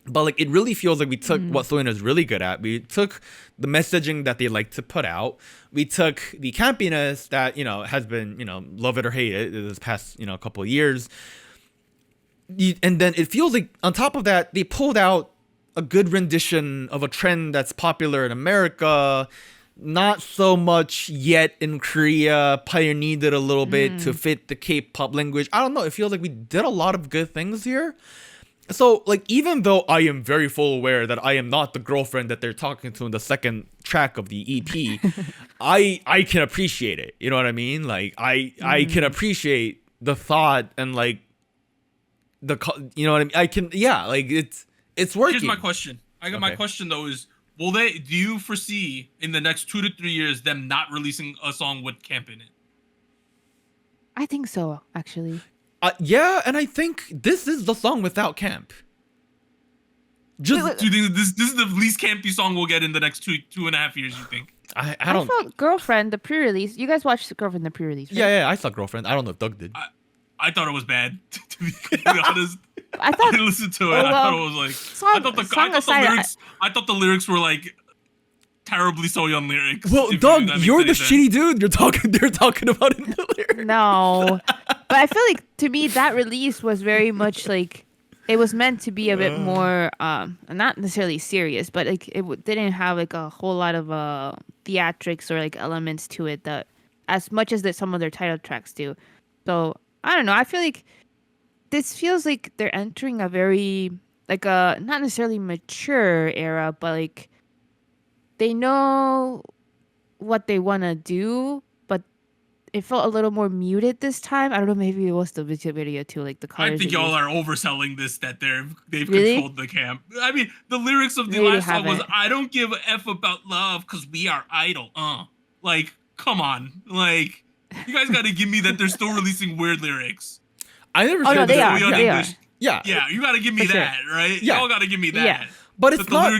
But like it really feels like we took what Soyeon is really good at. We took the messaging that they like to put out. We took the campiness that, you know, has been, you know, love it or hate it this past, you know, couple of years. And then it feels like on top of that, they pulled out a good rendition of a trend that's popular in America, not so much yet in Korea, pioneered it a little bit to fit the K-pop language. I don't know. It feels like we did a lot of good things here. So, like, even though I am very full aware that I am not the girlfriend that they're talking to in the second track of the EP, I can appreciate it. You know what I mean? Like, I can appreciate the thought and, like, you know what I mean? I can, yeah, like, it's working. Here's my question. My question, though, is, do you foresee in the next 2 to 3 years them not releasing a song with camp in it? I think so, actually. Yeah, and I think this is the song without camp. Do you think this is the least campy song we'll get in the next 2.5 years, you think? I don't... I thought Girlfriend, the pre-release. You guys watched Girlfriend, the pre-release, right? Yeah, I saw Girlfriend. I don't know if Doug did. I thought it was bad, to be completely honest. I thought... I listened to it. I thought it was like... I thought the lyrics were like... terribly Soyeon lyrics. Well, Doug, you're the shitty dude. They're talking about it in the lyrics. No, but I feel like to me that release was very much like it was meant to be a bit more, not necessarily serious, but like it didn't have like a whole lot of theatrics or like elements to it that as much as that some of their title tracks do. So I don't know. I feel like this feels like they're entering a very like a not necessarily mature era, but like. They know what they want to do, but it felt a little more muted this time. I don't know, maybe it was the video too, like the colors. I think y'all are overselling this, that they've really? Controlled the camp. I mean, the lyrics of the last song was, I don't give a F about love because we are idle. Like, come on. Like, you guys got to give me that they're still releasing weird lyrics. I never said they are. Yeah, you got to give me that, right? Yeah. Y'all got to give me that. Yeah. But it's not...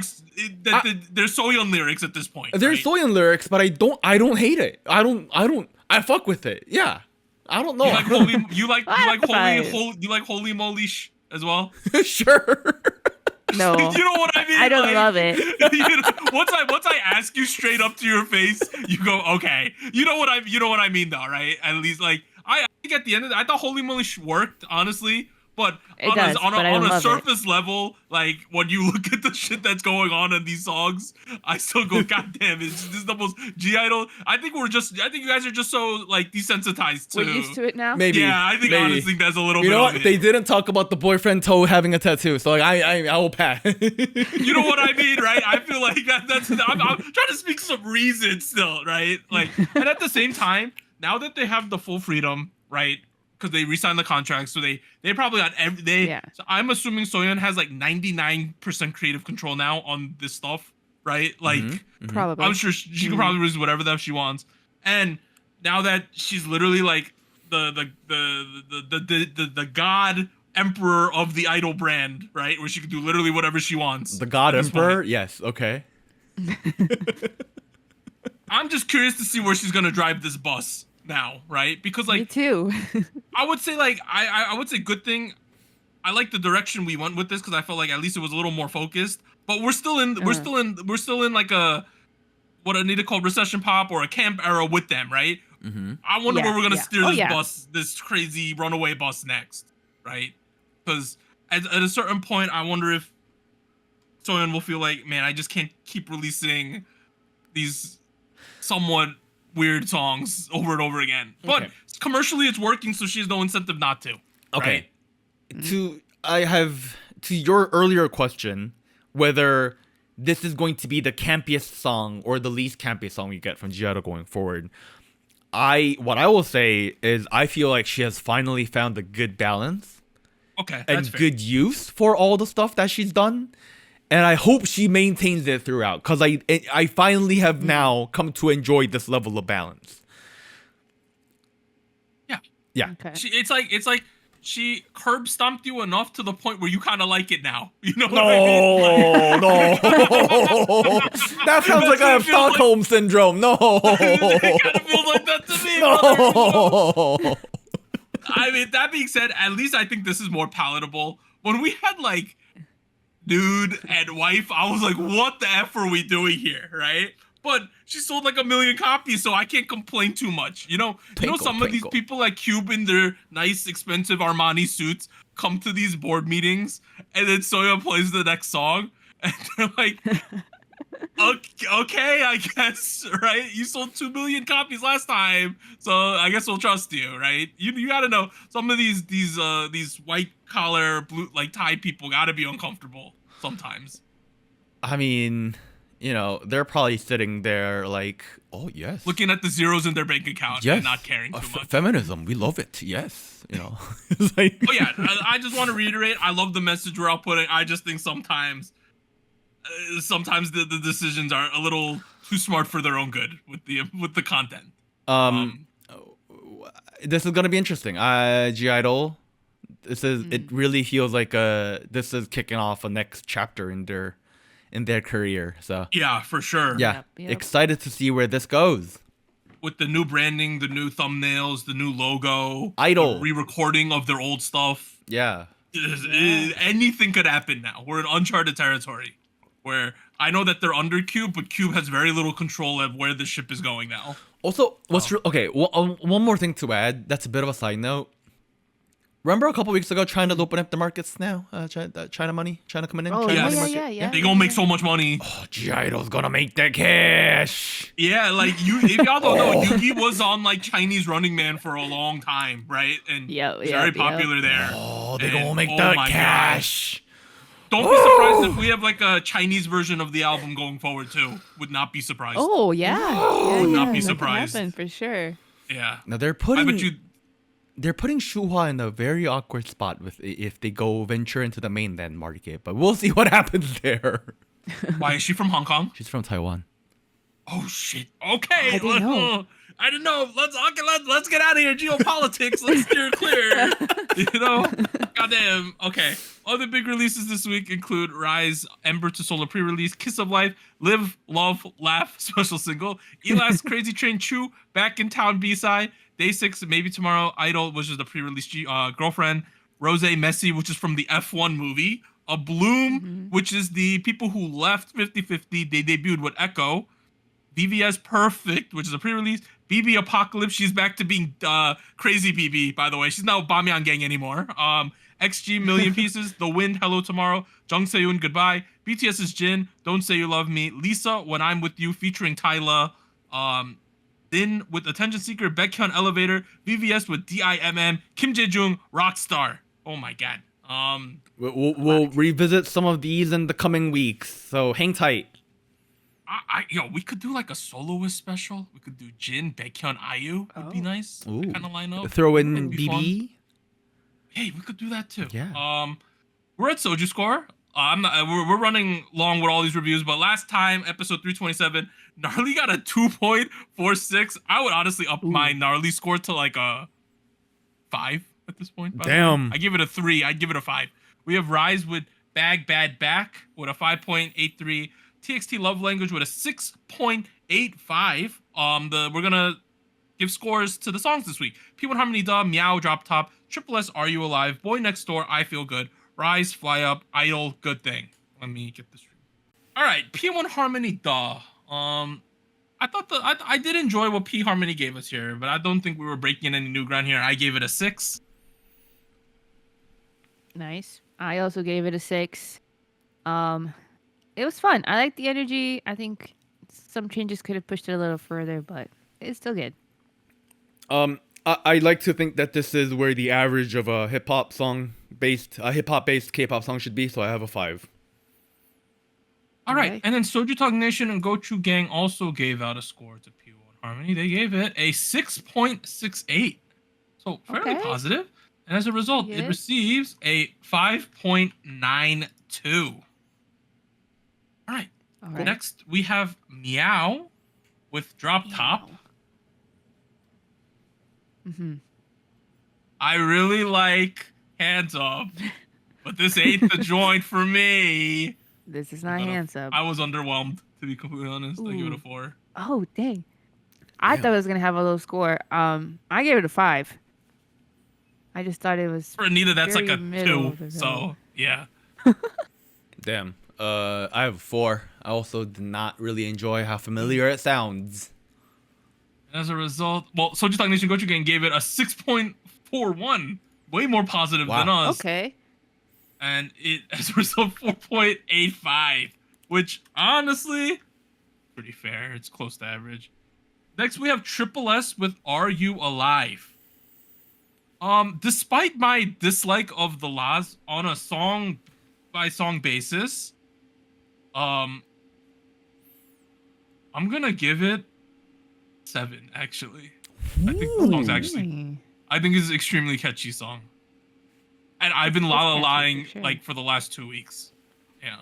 They're Soyeon lyrics at this point. They're right? Soyeon lyrics, but I don't hate it. I fuck with it. Yeah. I don't know. You like holy moly as well? Sure. No. You know what I mean? I don't love it. Once I ask you straight up to your face, you go, okay. You know what I mean though, right? At least like I think at the end of it, I thought holy moly worked, honestly. But on a surface level, like when you look at the shit that's going on in these songs, I still go, God damn, this is the most I-dle. I think you guys are just so like desensitized to. We're used to it now. Maybe. Yeah, I think honestly that's a little bit. You know of what? it. They didn't talk about the boyfriend toe having a tattoo, so like I will pass. You know what I mean, right? I feel like that's. I'm trying to speak some reason still, right? Like, and at the same time, now that they have the full freedom, right? Because they re-signed the contract, so they probably got So I'm assuming Soyeon has like 99% creative control now on this stuff, right? Like, probably. I'm sure she can probably release whatever the hell she wants. And now that she's literally like the god emperor of the I-dle brand, right? Where she can do literally whatever she wants. The god emperor, yes, okay. I'm just curious to see where she's gonna drive this bus now, right? Because like me too. I would say like I would say good thing. I like the direction we went with this because I felt like at least it was a little more focused. But we're still in like a what I need to call recession pop or a camp era with them, right? I wonder where we're gonna steer this bus, this crazy runaway bus next, right? Because at a certain point, I wonder if Soyeon will feel like, man, I just can't keep releasing these somewhat weird songs over and over again. But commercially it's working, so she has no incentive not to. Okay. Right? To your earlier question, whether this is going to be the campiest song or the least campiest song we get from I-dle going forward, what I will say is I feel like she has finally found a good balance. Okay. And good use for all the stuff that she's done. And I hope she maintains it throughout, because I finally have now come to enjoy this level of balance. Yeah. Okay. It's like she curb stomped you enough to the point where you kind of like it now. You know what No, I mean? no. That sounds like I have Stockholm syndrome. No. It kind of feels like that to me, brother. No. I mean, that being said, at least I think this is more palatable. When we had like dude and wife, I was like, what the F are we doing here, right? But she sold like 1 million copies, so I can't complain too much. You know, some of these people like Cube in their nice, expensive Armani suits come to these board meetings, and then Soya plays the next song, and they're like, okay, I guess, right? You sold 2 million copies last time, so I guess we'll trust you, right? You gotta know some of these white collar blue like tie people gotta be uncomfortable sometimes. I mean, you know, they're probably sitting there like, oh yes, looking at the zeros in their bank account and not caring too much. Feminism, we love it. Yes, you know. It's like, oh yeah, I just want to reiterate, I love the message we're outputting. I just think sometimes the decisions are a little too smart for their own good with the content. This is gonna be interesting. I-dle. This is. It really feels like this is kicking off a next chapter in their career. So yeah, for sure. Yeah, Yep. excited to see where this goes. With the new branding, the new thumbnails, the new logo, I-dle. the re-recording of their old stuff. Yeah. Anything could happen now. We're in uncharted territory, where I know that they're under Cube, but Cube has very little control of where the ship is going now. Also, okay? One more thing to add. That's a bit of a side note. Remember a couple weeks ago, China's opening up the markets now. China money, China coming in. Oh, China yeah. They gonna make so much money. Oh, I-dle's gonna make that cash. Yeah, like if y'all don't know, Yuki was on like Chinese Running Man for a long time, right? And very popular there. Oh, they gonna make that cash. Don't be surprised if we have like a Chinese version of the album going forward too. Would not be surprised. Oh yeah. Would not be that could surprised. happen for sure. Yeah. Now they're putting Shuhua in a very awkward spot if they go venture into the mainland market, but we'll see what happens there. Why is she from Hong Kong? She's from Taiwan. Oh shit. Okay. I didn't know. I didn't know. Let's get out of here. Geopolitics. Let's steer clear. You know? Goddamn. Okay. Other big releases this week include RIIZE, Ember to Solar pre-release, Kiss of Life, Live, Love, Laugh special single, Eli's Crazy Train Chew, Back in Town B-side, Day 6, Maybe Tomorrow, I-dle, which is the pre-release Girlfriend, Rose Messy, which is from the F1 movie, A Bloom, which is the people who left 50/50. They debuted with Echo, VVS Perfect, which is a pre-release, BB Apocalypse. She's back to being crazy BB, by the way. She's not Bamyan Gang anymore. XG Million Pieces, The Wind, Hello Tomorrow, Jung Se-yoon, Goodbye, BTS's Jin, Don't Say You Love Me, Lisa, When I'm With You, featuring Tyla, Din with Attention Seeker, Baekhyun Elevator, VVS with DIMM, Kim Jae-jung, Rockstar. Oh my god. We'll revisit some of these in the coming weeks, so hang tight. We could do like a soloist special. We could do Jin, Baekhyun, IU. Would be nice. Kind of line up. Throw in BB. Hey, we could do that too. Yeah. We're at SojuScore. We're running long with all these reviews, but last time, episode 327, Gnarly got a 2.46. I would honestly up my Gnarly score to like a 5 at this point. Damn. I give it a 3. I'd give it a 5. We have RIIZE with Bag Bad Back with a 5.83. TXT Love Language with a 6.85. We're gonna give scores to the songs this week. P1 Harmony Da, Meow Drop Top, tripleS Are You Alive, Boy Next Door, I Feel Good, RIIZE Fly Up, I-dle Good Thing. Let me get this. All right, P1 Harmony Da. I thought I did enjoy what P Harmony gave us here, but I don't think we were breaking any new ground here. I gave it a 6. Nice. I also gave it a 6. It was fun. I like the energy. I think some changes could have pushed it a little further, but it's still good. I like to think that this is where the average of a hip hop based K-pop song should be, so I have a 5. All right, and then SojuTalk Nation and Gochu Gang also gave out a score to P1 Harmony. They gave it a 6.68, so fairly positive. And as a result, it receives a 5.92. All right. Next, we have Meow with Drop Top. I really like Hands Up, but this ain't the joint for me. This is not Hands Up. I was underwhelmed, to be completely honest. Ooh. I give it a 4. Oh, dang. I thought it was going to have a low score. I gave it a 5. I just thought it was... For Anita, that's like a 2. So, So, yeah. Damn. I have a 4. I also did not really enjoy how familiar it sounds. As a result, well, SojuTalk Nation Gochu Gang gave it a 6.41. Way more positive than us. Okay. And it, as a result, 4.85. Which, honestly, pretty fair. It's close to average. Next, we have tripleS with Are You Alive? Despite my dislike of the laws on a song-by-song basis, I'm gonna give it 7, actually. I think the song's I think it's an extremely catchy song. And I've been la-la-lying like for the last 2 weeks. Yeah.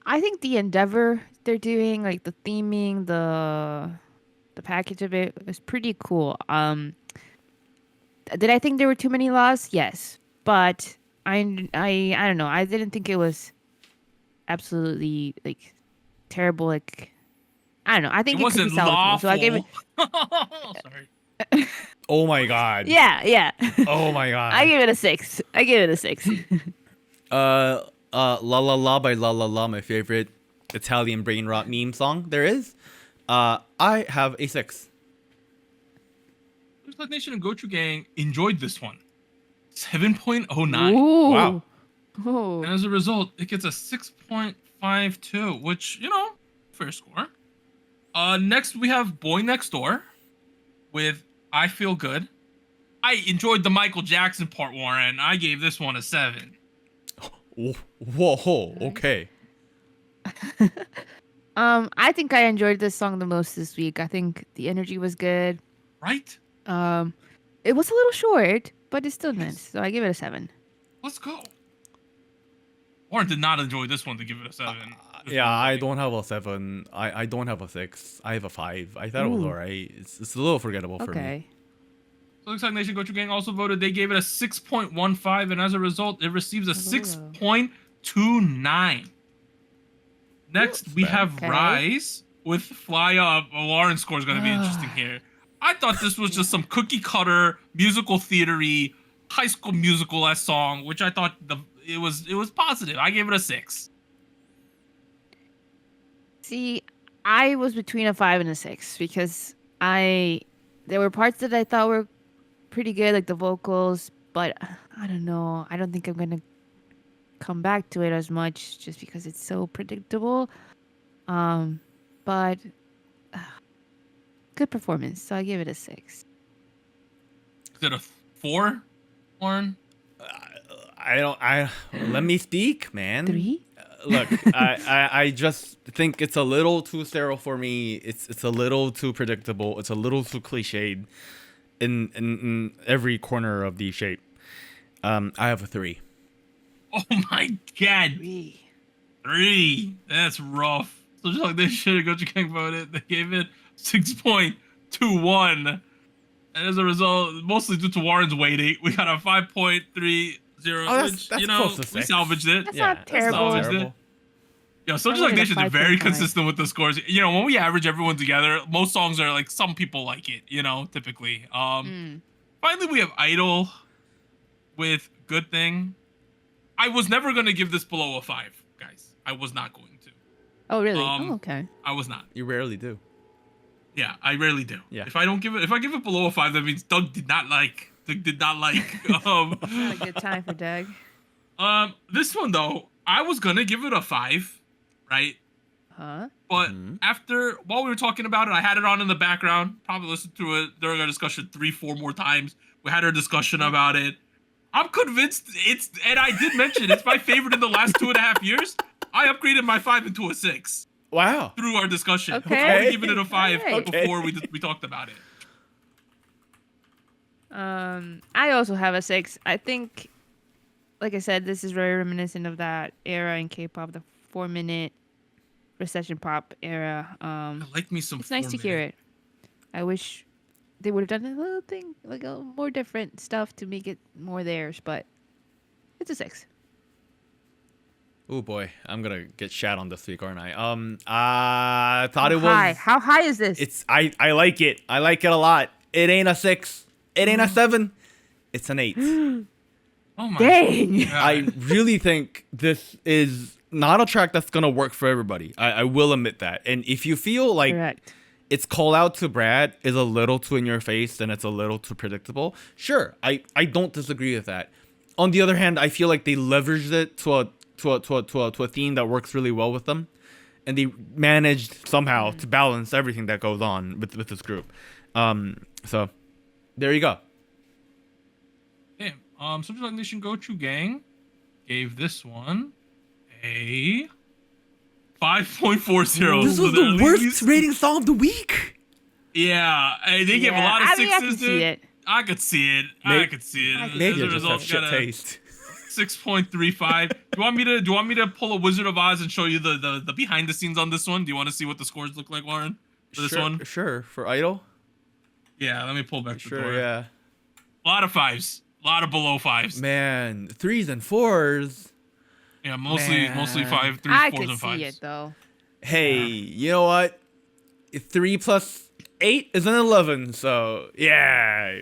I think the endeavor they're doing, like the theming, the package of it was pretty cool. Did I think there were too many laws? Yes. But I don't know. I didn't think it was absolutely like terrible, like I don't know. I think it wasn't could be salvageable, so I gave it. Sorry. Oh my god. Yeah. Oh my god. I give it a 6. La La La by La La La, my favorite Italian brain rot meme song there is. I have a 6. SojuTalk Nation and Gochu Gang enjoyed this one. 7.09. Ooh. Wow. Oh. And as a result, it gets a 6.52, which, fair score. Next, we have BOYNEXTDOOR with I Feel Good. I enjoyed the Michael Jackson part, Warren. I gave this one a 7. Whoa, okay. I think I enjoyed this song the most this week. I think the energy was good. Right? It was a little short, but it's still nice. So I give it a 7. Let's go. Warren did not enjoy this one to give it a 7. Yeah, I don't have a 7. I don't have a 6. I have a 5. I thought it was alright. It's a little forgettable for me. So SojuTalk Nation Gochu Gang also voted. They gave it a 6.15, and as a result, it receives a 6.29. Next, we have RIIZE with Fly Up. Lauren's score is going to be interesting here. I thought this was just some cookie cutter musical theatery, High School Musical-esque song, which I thought it was positive. I gave it a 6. See, I was between a 5 and a 6 because there were parts that I thought were pretty good, like the vocals, but I don't know. I don't think I'm gonna come back to it as much just because it's so predictable. But good performance, so I give it a 6. Is it a 4, Warren? Let me speak, man. 3? Look, I just think it's a little too sterile for me. It's a little too predictable. It's a little too cliched in every corner of the shape. I have a 3. Oh my god. 3. That's rough. So just like they should have Gochu Gang voted. They gave it 6.21. And as a result, mostly due to Warren's waiting, we got a 5.30. Which, we salvaged it. That's not terrible. Yeah, SojuTalk Nation is very consistent with the scores. When we average everyone together, most songs are like, some people like it, typically. Finally, we have I-dle with Good Thing. I was never going to give this below a 5, guys. I was not going to. Oh, really? Okay. I was not. You rarely do. Yeah, I rarely do. Yeah. If I give it below a 5, that means Doug did not like. Not a good time for Doug. This one though, I was gonna give it a 5, right? Huh? But while we were talking about it, I had it on in the background. Probably listened to it during our discussion 3-4 more times. We had our discussion about it. I'm convinced and I did mention it's my favorite in the last 2.5 years. I upgraded my 5 into a 6. Wow. Through our discussion. Okay. Before giving it a 5 Okay. before we talked about it. I also have a 6. I think, like I said, this is very reminiscent of that era in K-pop, the 4-minute recession pop era. I like me some. It's nice to hear it. I wish they would have done a little thing, like a more different stuff to make it more theirs. But it's a 6. Oh boy, I'm gonna get shat on this week, aren't I? I thought it was high. How high is this? It's I like it. I like it a lot. It ain't a 6. It ain't a 7. It's an 8. Oh my Dang. God. I really think this is not a track that's gonna work for everybody. I will admit that. And if you feel like Correct. its call out to Brad is a little too in your face and it's a little too predictable, sure, I don't disagree with that. On the other hand, I feel like they leveraged it to a theme that works really well with them, and they managed somehow to balance everything that goes on with this group. So there you go. Damn. SojuTalk Nation Go-To Gang gave this one a 5.40. This was the worst rating song of the week. Yeah, they gave a lot of 6s. I can see it. I could see it. I could see it. Maybe As I a just have result, shit got a taste. 6.35. Do you want me to pull a Wizard of Oz and show you the behind the scenes on this one? Do you want to see what the scores look like, Warren? For this one? Sure. For I-dle? Yeah, let me pull back the door. Sure, yeah. A lot of 5s. A lot of below 5s. Man, 3s and 4s. Yeah, mostly 5, 3s, 4s, I and could 5s. see it though. Hey, you know what? 3 plus 8 is an 11, so yeah.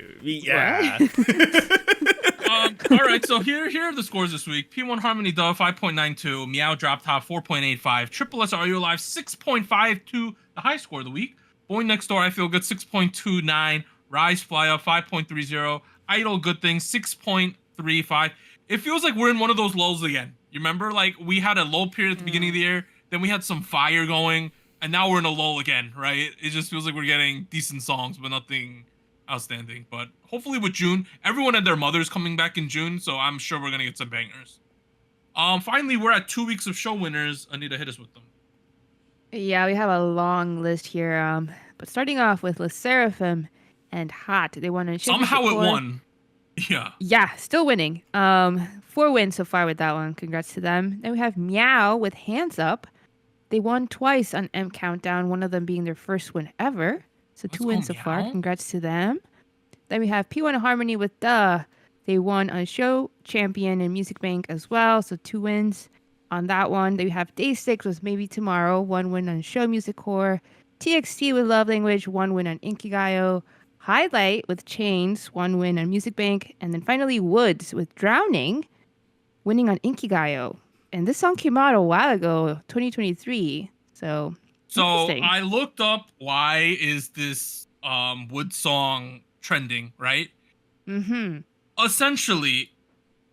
All right, so here are the scores this week. P1 Harmony Dove 5.92, Meow Drop Top 4.85, tripleS Are You Alive 6.52, the high score of the week. BOYNEXTDOOR I Feel Good 6.29, RIIZE Fly Up 5.30, I-dle Good Thing 6.35. It feels like we're in one of those lulls again. You remember, like we had a low period at the beginning of the year, then we had some fire going, and now we're in a lull again, right? It just feels like we're getting decent songs, but nothing outstanding. But hopefully with June, everyone and their mothers coming back in June, so I'm sure we're gonna get some bangers. Finally, we're at 2 weeks of show winners. Anita, hit us with them. Yeah, we have a long list here. But starting off with Le Seraphim and Hot, they won a Somehow it won. Yeah. Yeah, still winning. 4 wins so far with that one. Congrats to them. Then we have Meow with Hands Up. They won twice on M Countdown, one of them being their first win ever. So 2 wins so far. Congrats to them. Then we have P1 Harmony with Duh. They won on Show Champion and Music Bank as well. So 2 wins on that one. Then we have Day 6 with Maybe Tomorrow. 1 win on Show Music Core. TXT with Love Language. 1 win on Inkigayo. Highlight with Chains. 1 win on Music Bank. And then finally Woods with Drowning. Winning on Inkigayo. And this song came out a while ago, 2023. So I looked up why is this Woods song trending, right? Mm-hmm. Essentially,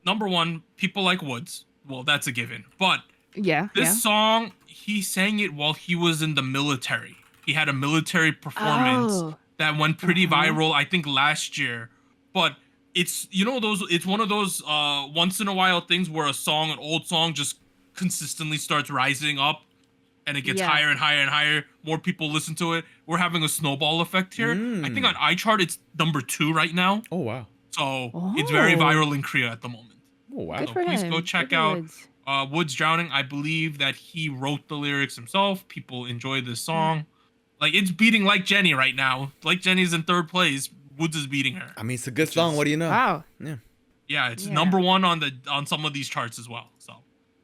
number one, people like Woods. Well, that's a given. But this song, he sang it while he was in the military. He had a military performance that went pretty viral, I think, last year. But it's it's one of those once in a while things where an old song just consistently starts rising up and it gets higher and higher and higher. More people listen to it. We're having a snowball effect here. I think on iChart it's number 2 right now. Oh wow. So it's very viral in Korea at the moment. Oh wow. Good So for please him. go check Good out Woods. Woods Drowning. I believe that he wrote the lyrics himself. People enjoy this song. Like it's beating Like Jenny right now. Like Jenny's in 3rd place. Woods is beating her. I mean, it's a good song. What do you know? Wow. Yeah. Yeah, it's number 1 on some of these charts as well. So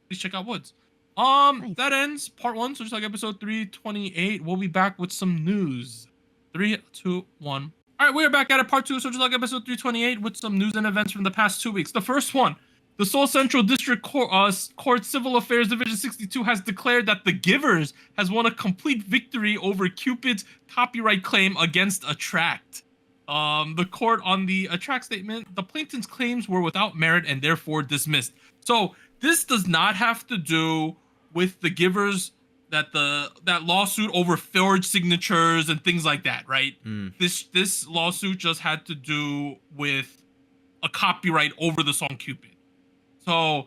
please check out Woods. That ends part 1. So just like episode 328, we'll be back with some news. 3, 2, 1. All right, we are back at it, part 2. So just like episode 328 with some news and events from the past 2 weeks. The first one, the Seoul Central District Court Civil Affairs Division 62 has declared that The Givers has won a complete victory over Cupid's copyright claim against Attract. The court on the Attract statement, the plaintiff's claims were without merit and therefore dismissed. So this does not have to do with The Givers, that lawsuit over forged signatures and things like that, right? This lawsuit just had to do with a copyright over the song Cupid. So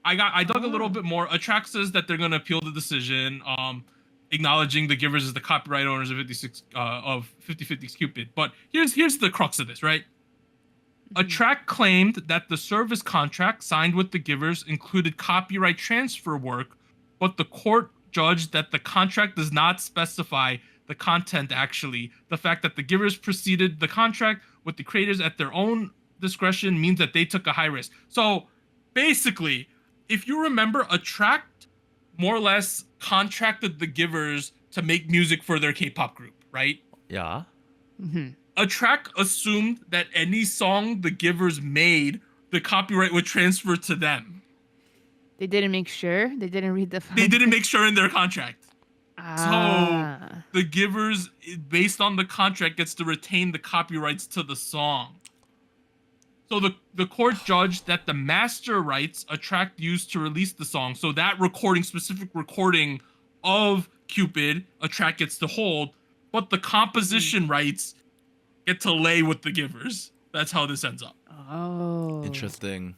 I dug a little bit more. Attract says that they're gonna appeal the decision, acknowledging The Givers as the copyright owners of 50/50's Cupid. But here's the crux of this, right? Attract claimed that the service contract signed with The Givers included copyright transfer work, but the court judged that the contract does not specify the content actually. The fact that the givers preceded the contract with the creators at their own discretion means that they took a high risk. So basically, if you remember, Attract more or less contracted the givers to make music for their K-pop group, right? Yeah. Attract assumed that any song the givers made, the copyright would transfer to them. They didn't make sure. They didn't read the. They didn't make sure in their contract. Ah. So the givers, based on the contract, gets to retain the copyrights to the song. So the court judged that the master rights Attract used to release the song, so that recording, specific recording of Cupid, Attract gets to hold, but the composition rights get to lay with the givers. That's how this ends up. Oh. Interesting.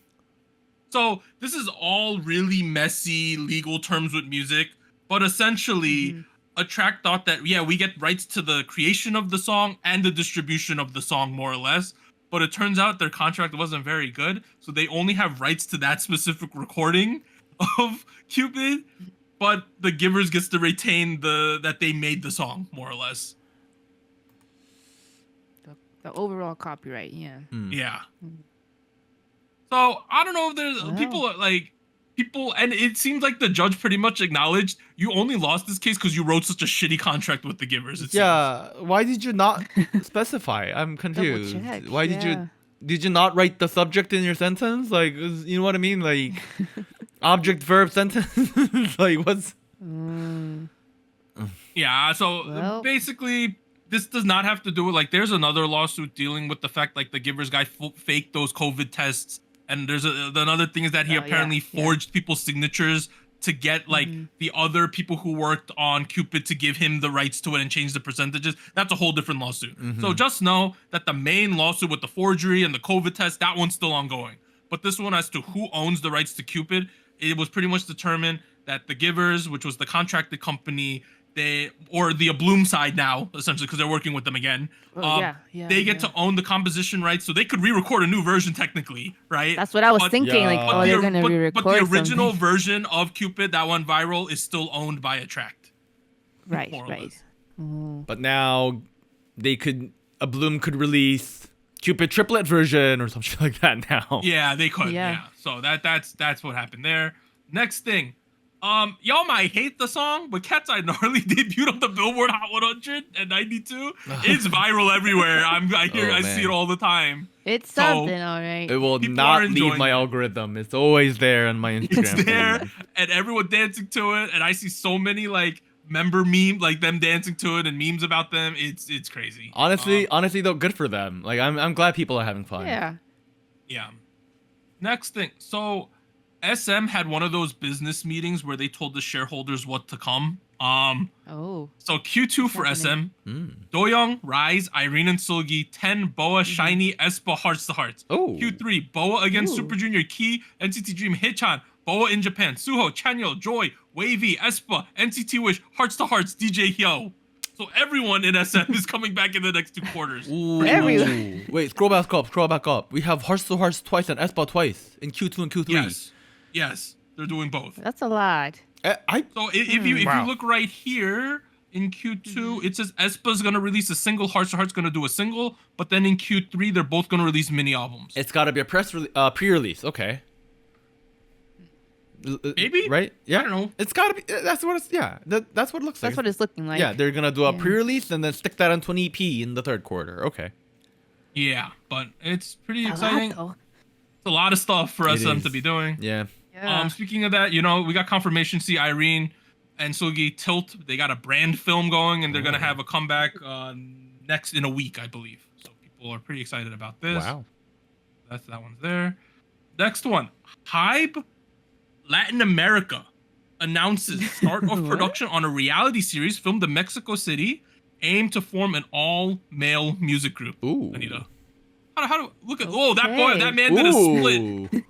So this is all really messy legal terms with music, but essentially Attract thought that, yeah, we get rights to the creation of the song and the distribution of the song, more or less. But it turns out their contract wasn't very good, so they only have rights to that specific recording of Cupid, but the givers gets to retain that they made the song, more or less. The overall copyright, yeah. Yeah. So I don't know if there's people, and it seems like the judge pretty much acknowledged you only lost this case because you wrote such a shitty contract with the givers. Yeah. Why did you not specify? I'm confused. Double check, Why did you not write the subject in your sentence? Like, you know what I mean? Like, object verb sentence. Like, what's? Yeah. So basically, this does not have to do with, like, there's another lawsuit dealing with the fact, like, the givers guy faked those COVID tests. And there's another thing is that he apparently forged people's signatures to get, like, the other people who worked on Cupid to give him the rights to it and change the percentages. That's a whole different lawsuit. So just know that the main lawsuit with the forgery and the COVID test, that one's still ongoing. But this one as to who owns the rights to Cupid, it was pretty much determined that the givers, which was the contracted company, or the Bloom side now, essentially, because they're working with them again. They get to own the composition rights, so they could re-record a new version technically, right? That's what I was thinking. Like, they're gonna re-record. But the original version of Cupid, that went viral, is still owned by Attract. Right. But now a Bloom could release Cupid triplet version or something like that now. Yeah, they could. Yeah. So that's what happened there. Next thing. Y'all might hate the song, but Cat's Eye Gnarly debuted on the Billboard Hot 100 at 92. It's viral everywhere. I see it all the time. It's something, all right. It will not leave my algorithm. It's always there on my Instagram. It's there, and everyone dancing to it. And I see so many like member meme, like them dancing to it and memes about them. It's crazy. Honestly, though, good for them. Like I'm glad people are having fun. Yeah. Next thing, so. SM had one of those business meetings where they told the shareholders what to come. So Q2 for SM, Doyoung, RIIZE, Irene and Seulgi, 10, BoA, SHINee, aespa, Hearts to Hearts. Q3, BoA against Super Junior, Key, NCT Dream, Haechan, BoA in Japan, Suho, Chanyeol, Joy, WayV, aespa, NCT Wish, Hearts to Hearts, DJ Hyo. So everyone in SM is coming back in the next 2 quarters. Everyone. Wait, scroll back up. We have Hearts to Hearts twice and aespa twice in Q2 and Q3. Yes, they're doing both. That's a lot. So if you look right here in Q2, it says aespa's gonna release a single, Hearts to Hearts gonna do a single, but then in Q3 they're both gonna release mini albums. It's gotta be a pre-release. Okay. Maybe? Right? Yeah. I don't know. It's gotta be. That's what it's. Yeah. That's what it looks like. That's what it's looking like. Yeah, they're gonna do a pre-release and then stick that onto an EP in the 3rd quarter. Okay. Yeah, but it's pretty exciting. It's a lot of stuff for SM to be doing. Yeah. Speaking of that, we got confirmation. See, Irene and Seulgi Tilt, they got a brand film going, and they're gonna have a comeback next in a week, I believe. So people are pretty excited about this. Wow. That one's there. Next one, HYBE Latin America announces start of production on a reality series filmed in Mexico City, aimed to form an all-male music group. Ooh. Anita, how do look at that man did a split.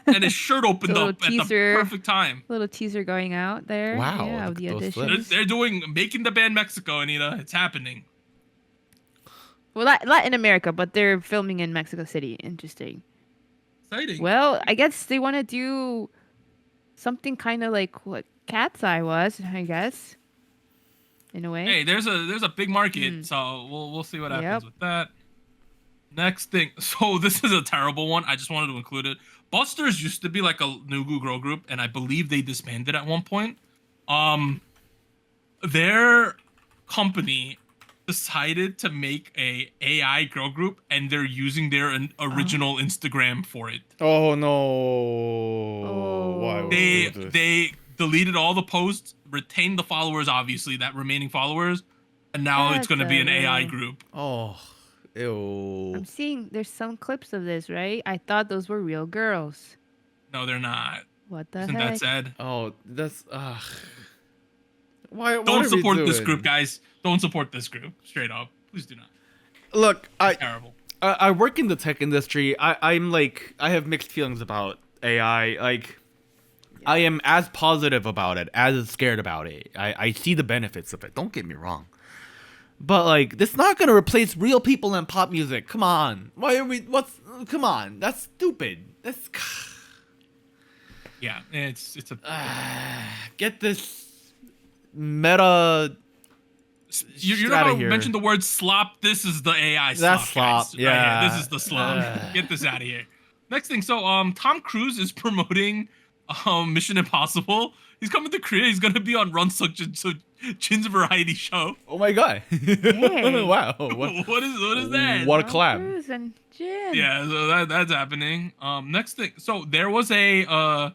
And his shirt opened up at the perfect time. Little teaser going out there. Wow. Yeah, of the auditions. They're making the band Mexico, Anita. It's happening. Well, Latin America, but they're filming in Mexico City. Interesting. Exciting. Well, I guess they want to do something kind of like what Cat's Eye was, I guess. in a way. Hey, there's a big market, so we'll see what happens with that. Next thing, so this is a terrible one. I just wanted to include it. Busters used to be like a Nugu girl group, and I believe they disbanded at one point. Their company decided to make a AI girl group, and they're using their original Instagram for it. Oh no! Why would they do this? They deleted all the posts, retained the followers, obviously that remaining followers, and now it's going to be an AI group. Oh, ew! I'm seeing there's some clips of this, right? I thought those were real girls. No, they're not. What the Isn't heck? that sad? Oh, that's Why? Don't support this group, guys. Don't support this group. Straight up, please do not. Look, terrible. I work in the tech industry. I'm like, I have mixed feelings about AI. Like, I am as positive about it as scared about it. I see the benefits of it. Don't get me wrong. But like, this is not gonna replace real people in pop music. Come on. Why are we? Come on. That's stupid. That's. Yeah, it's a. Get this meta. You're not gonna mention the word slop. This is the AI slop. That's slop. Guys. Yeah. Right, this is the slop. Get this out of here. Next thing, so Tom Cruise is promoting Mission Impossible. He's coming to Korea. He's gonna be on Run Jin's variety show. Oh my god! Hey. Wow. What is that? What a collab! Cruise and Jin. Yeah, so that's happening. Next thing, so there was a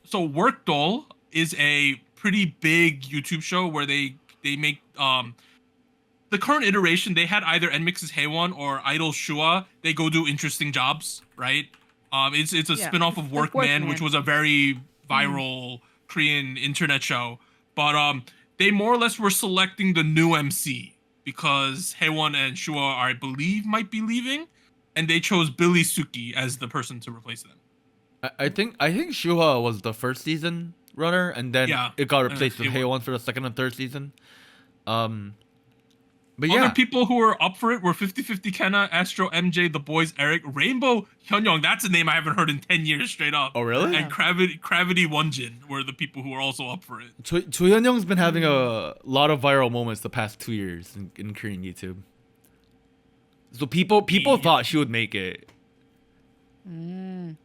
so Workdoll is a pretty big YouTube show where they make the current iteration. They had either NMIX's Haewon or I-dle Shua. They go do interesting jobs, right? It's a spin-off of Workman, which was a very viral Korean internet show. But they more or less were selecting the new MC because Haewon and Shua, I believe, might be leaving, and they chose Billy Suki as the person to replace them. I think Shua was the first season runner, and then it got replaced with Haewon for the second and third season. But Other people who were up for it were 50/50 Kenna, Astro, MJ, The Boys, Eric, Rainbow Hyunyoung. That's a name I haven't heard in 10 years straight up. Oh, really? And Gravity Wonjin were the people who were also up for it. Choi Hyunyoung's been having a lot of viral moments the past 2 years in Korean YouTube. So people thought she would make it. Dude,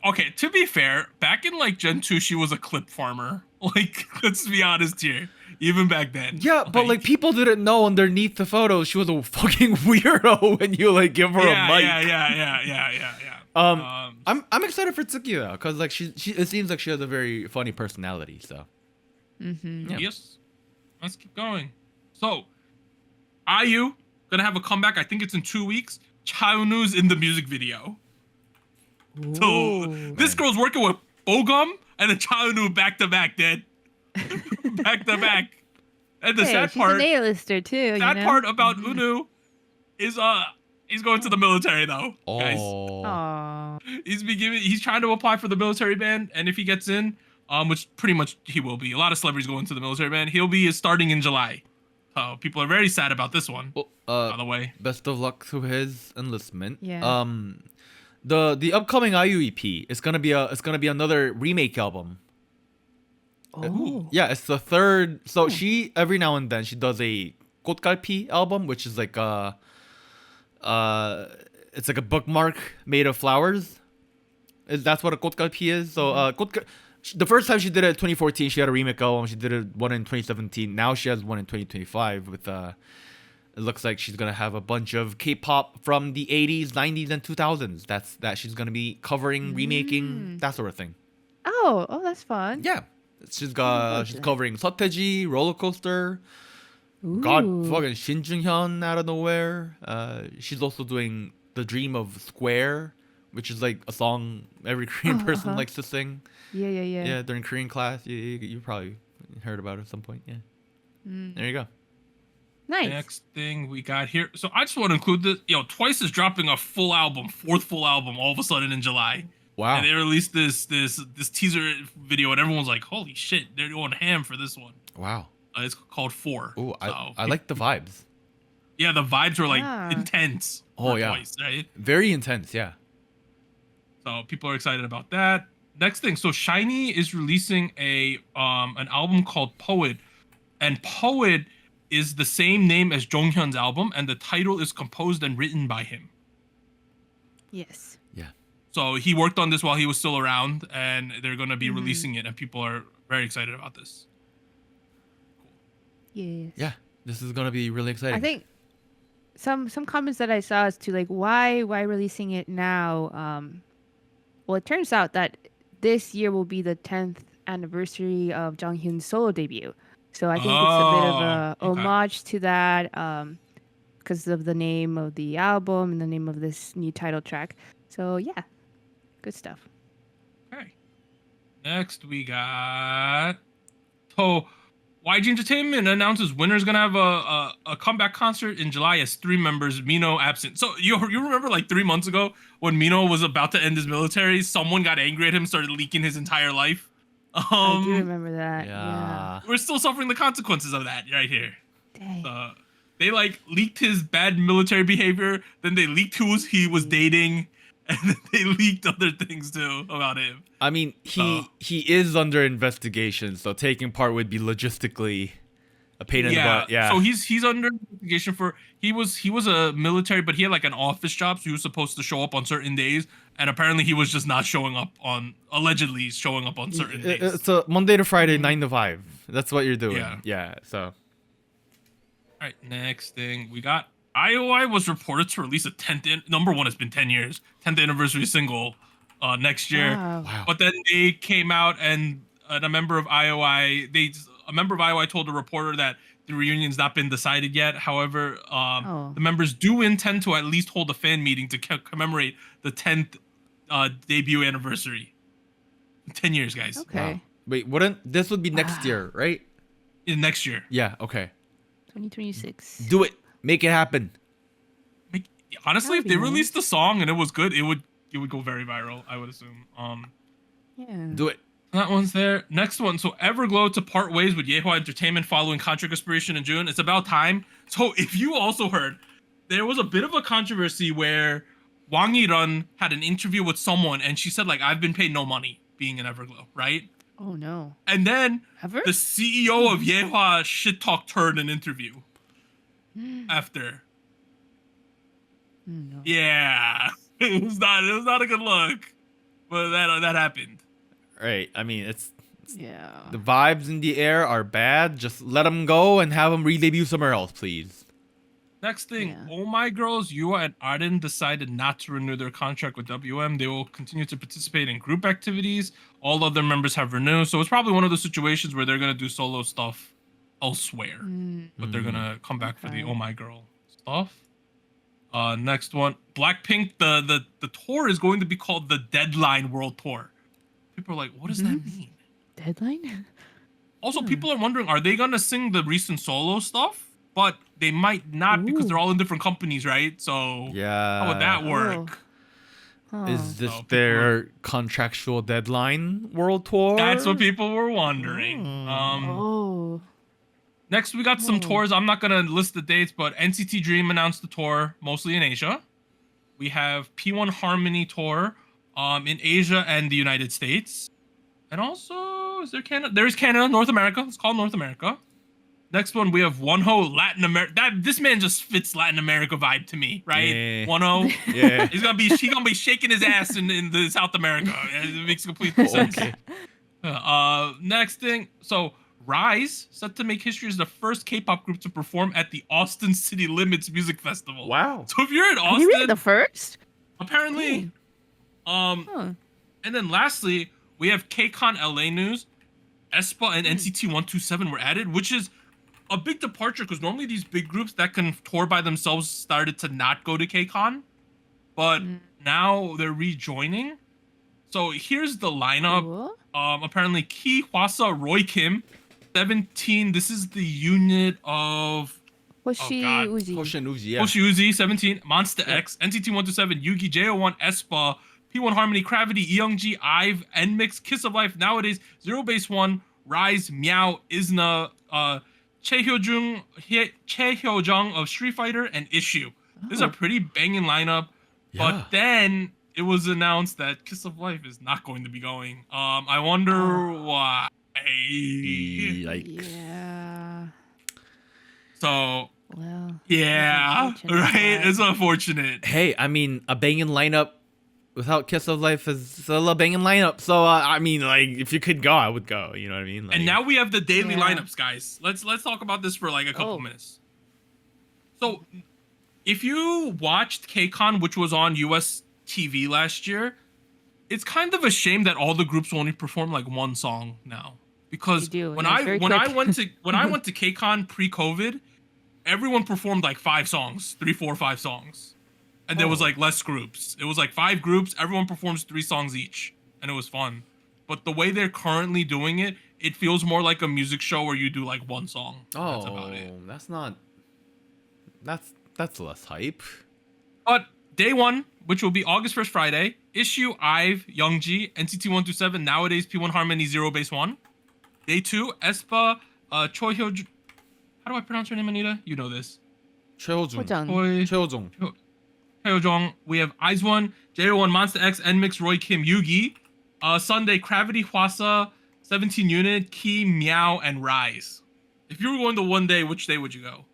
okay, to be fair, back in like Gen 2, she was a clip farmer. Like, let's be honest here. Even back then. Yeah, but like people didn't know underneath the photos she was a fucking weirdo when you like give her a mic. Yeah. I'm excited for Tsuki though, cause like she it seems like she has a very funny personality. So. Yeah. Yes. Let's keep going. So, IU gonna have a comeback. I think it's in 2 weeks. Chaenu's in the music video. So this girl's working with Bogum and then Chaenu back to back, dude. Back to back. And the sad part, she's an A-lister too. Sad part about Unu is he's going to the military though. Guys. Aww. He's trying to apply for the military band, and if he gets in, which pretty much he will be. A lot of celebrities go into the military band. He'll be starting in July. So people are very sad about this one. By the way. Best of luck to his enlistment. Yeah. The upcoming IU EP is gonna be another remake album. Oh. Yeah, it's the third. So she every now and then she does a 꽃갈피 album, which is like it's like a bookmark made of flowers. That's what a 꽃갈피 is. So the first time she did it in 2014, she had a remake album. She did one in 2017. Now she has one in 2025 with it looks like she's gonna have a bunch of K-pop from the 80s, 90s, and 2000s. That she's gonna be covering, remaking, that sort of thing. Oh, that's fun. Yeah. She's covering Seotaeji, Roller Coaster, Ooh. God fucking Shin Jung-hyun out of nowhere. She's also doing The Dream of Square, which is like a song every Korean person likes to sing. Yeah. Yeah, during Korean class. You probably heard about it at some point. Yeah. There you go. Nice. Next thing we got here. So I just want to include this. Twice is dropping a full album, fourth full album, all of a sudden in July. Wow. And they released this teaser video, and everyone's like, "Holy shit, they're going ham for this one." Wow. It's called 4. Ooh, I like the vibes. Yeah, the vibes were like intense. Oh yeah. Twice, right? Very intense. Yeah. So people are excited about that. Next thing, so SHINee is releasing an album called Poet. And Poet is the same name as Jonghyun's album, and the title is composed and written by him. Yes. Yeah. So he worked on this while he was still around, and they're going to be releasing it, and people are very excited about this. Yes. Yeah. This is gonna be really exciting. I think some comments that I saw as to like why releasing it now. Well, it turns out that this year will be the 10th anniversary of Jonghyun's solo debut. So I think it's a bit of a homage to that, because of the name of the album and the name of this new title track. So yeah, good stuff. Okay. Next we got YG Entertainment announces Winner's gonna have a comeback concert in July as 3 members, Mino absent. So you remember like 3 months ago when Mino was about to end his military, someone got angry at him, started leaking his entire life. I do remember that. Yeah. We're still suffering the consequences of that right here. Dang. They like leaked his bad military behavior, then they leaked who he was dating, and then they leaked other things too about him. I mean, he is under investigation, so taking part would be logistically a pain in the butt. Yeah. So he's under investigation for he was a military, but he had like an office job, so he was supposed to show up on certain days, and apparently he was just not showing up on showing up on certain days. It's a Monday to Friday, 9 to 5. That's what you're doing. Yeah. So. All right. Next thing we got. IOI was reported to release a 10th number one. It's been 10 years. 10th anniversary single next year. Wow. But then they came out and a member of IOI told a reporter that the reunion's not been decided yet. However, the members do intend to at least hold a fan meeting to commemorate the 10th debut anniversary. 10 years, guys. Okay. Wow. Wait, this would be next year, right? In next year. Yeah. Okay. 2026. Do it. Make it happen. Honestly, if they released the song and it was good, it would go very viral, I would assume. Yeah. Do it. That one's there. Next one. So Everglow to part ways with Yehua Entertainment following contract expiration in June. It's about time. So if you also heard, there was a bit of a controversy where Wang Yirun had an interview with someone and she said like, I've been paid no money being in Everglow, right? Oh no. And then Ever? the CEO of Yehua shit talked her in an interview after. No. Yeah. It was not a good look. But that happened. Right. I mean, it's Yeah. the vibes in the air are bad. Just let them go and have them re-debut somewhere else, please. Next thing, Yeah. Oh My Girls, Yua and Arden decided not to renew their contract with WM. They will continue to participate in group activities. All other members have renewed. So it's probably one of those situations where they're going to do solo stuff elsewhere. But they're going to come back for the Oh My Girl stuff. Next one, Blackpink, the tour is going to be called the Deadline World Tour. People are like, what does that mean? Deadline? Also, people are wondering, are they going to sing the recent solo stuff? But they might not because they're all in different companies, right? So Yeah. how would that work? Is this So people their contractual deadline world tour? That's what people were wondering. Oh. Next, we got some tours. I'm not going to list the dates, but NCT Dream announced the tour, mostly in Asia. We have P1 Harmony tour in Asia and the United States. And also, is there Canada? There is Canada, North America. It's called North America. Next one, we have Wonho, Latin America. This man just fits Latin America vibe to me, right? Yeah. Wonho. Yeah. He's gonna be shaking his ass in the South America. It makes complete sense. Okay. Next thing, so RIIZE set to make history as the first K-pop group to perform at the Austin City Limits Music Festival. Wow. So if you're in Are you really Austin, the first? apparently, and then lastly, we have KCON LA news. aespa and NCT 127 were added, which is a big departure because normally these big groups that can tour by themselves started to not go to KCON, but now they're rejoining. So here's the lineup. Cool. Apparently Ki Hwasa, Roy Kim, 17. This is the unit of Hoshi God. Uji. Hoshin Uzi, yeah. Hoshi Uzi, 17, Monster X, NCT 127, Yugi, JO1, aespa, P1 Harmony, Gravity, Eyoungji, IVE, NMIX, Kiss of Life, Nowadays, Zero Base One, RIIZE, Meow, IZNA, Che Hyo-jung of Street Fighter, and Issue. This is a pretty banging lineup. Yeah. But then it was announced that Kiss of Life is not going to be going. I wonder why. Hey. Yeah. So, Well. yeah, right? It's unfortunate. Hey, I mean, a banging lineup without Kiss of Life is still a banging lineup. So, I mean, like, if you could go, I would go. You know what I mean? Like, And now we have the daily Yeah. lineups, guys. Let's talk about this for like a couple minutes. So, if you watched KCON, which was on US TV last year, it's kind of a shame that all the groups only perform like one song now. Because They do, when and I it's very when I quick. went to KCON pre-COVID, everyone performed like 5 songs, 3, 4, 5 songs, and there was like less groups. It was like 5 groups. Everyone performs 3 songs each, and it was fun. But the way they're currently doing it, it feels more like a music show where you do like 1 song. That's about it. That's not. That's less hype. But day 1, which will be August 1st, Friday, Issue, IVE, Youngji, NCT 127, Nowadays, P1 Harmony, Zero Base 1. Day 2, aespa, Choi Hyo. How do I pronounce her name, Anita? You know this. 최호중. Hojeong. 최호중. Hyojong. We have IZ*ONE, JO1, Monster X, NMIX, Roy Kim, Yugi. Sunday, Gravity, Hwasa, 17 Unit, Key, Meow, and RIIZE. If you were going to one day, which day would you go?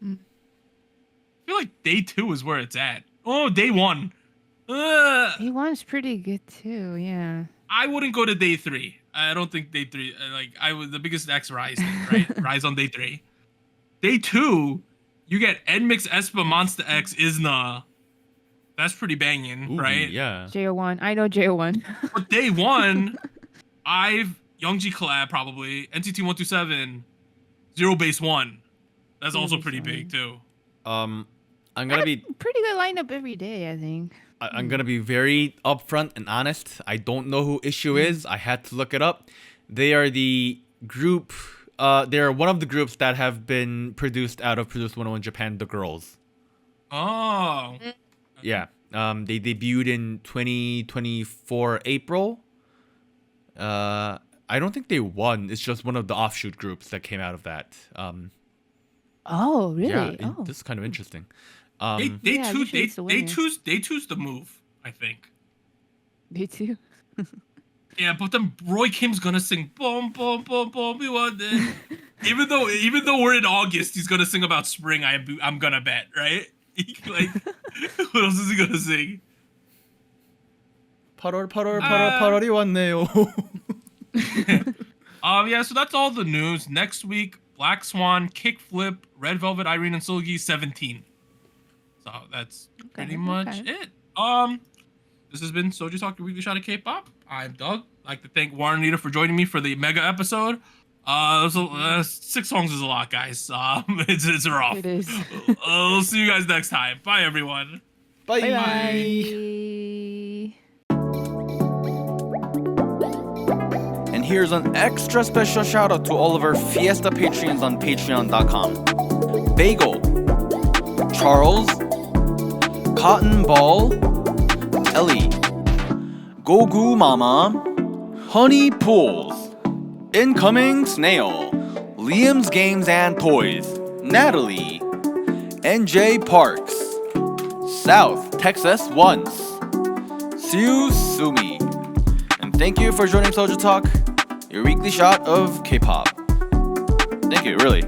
I feel like day 2 is where it's at. Oh, day 1. He one's pretty good too. Yeah. I wouldn't go to day 3. I don't think day 3. Like I was the biggest X RIIZE thing, right? RIIZE on day 3. Day 2, you get NMIX, aespa, Monster X, IZNA. That's pretty banging, Ooh, right? Yeah. JO1. I know JO1. But day 1, IVE, Youngji collab probably, NCT 127, Zero Base 1. That's also Base pretty 1. big too. I'm gonna be. Pretty good lineup every day, I think. I'm gonna be very upfront and honest. I don't know who Issue is. I had to look it up. They are the group. They're one of the groups that have been produced out of Produce 101 Japan, The Girls. Oh. Yeah. They debuted in 2024 April. I don't think they won. It's just one of the offshoot groups that came out of that. Oh, really? Yeah, Oh. this is kind of interesting. Day Yeah, 2, usually it's the winner. day two's the move, I think. Me too. Yeah, but then Roy Kim's gonna sing boom boom boom boom we want it. even though we're in August, he's gonna sing about spring. I'm gonna bet, right? Like, what else is he gonna sing? 8월이 왔네요. Yeah, so that's all the news. Next week, Black Swan, Kickflip, Red Velvet, Irene and Silgi, 17. So that's pretty much it. This has been SojuTalk, your weekly shot of K-pop. I'm Doug. I'd like to thank Warren and Anita for joining me for the mega episode. 6 songs is a lot, guys. It's rough. It is. We'll see you guys next time. Bye, everyone. Bye. Bye. And here's an extra special shout out to all of our Fiesta Patreons on patreon.com. Bagel, Charles, Cotton Ball, Ellie, Gogu Mama, Honey Pools, Incoming Snail, Liam's Games and Toys, Natalie, NJ Parks, South Texas Once, Siu Sumi. And thank you for joining SojuTalk, your weekly shot of K-pop. Thank you, really.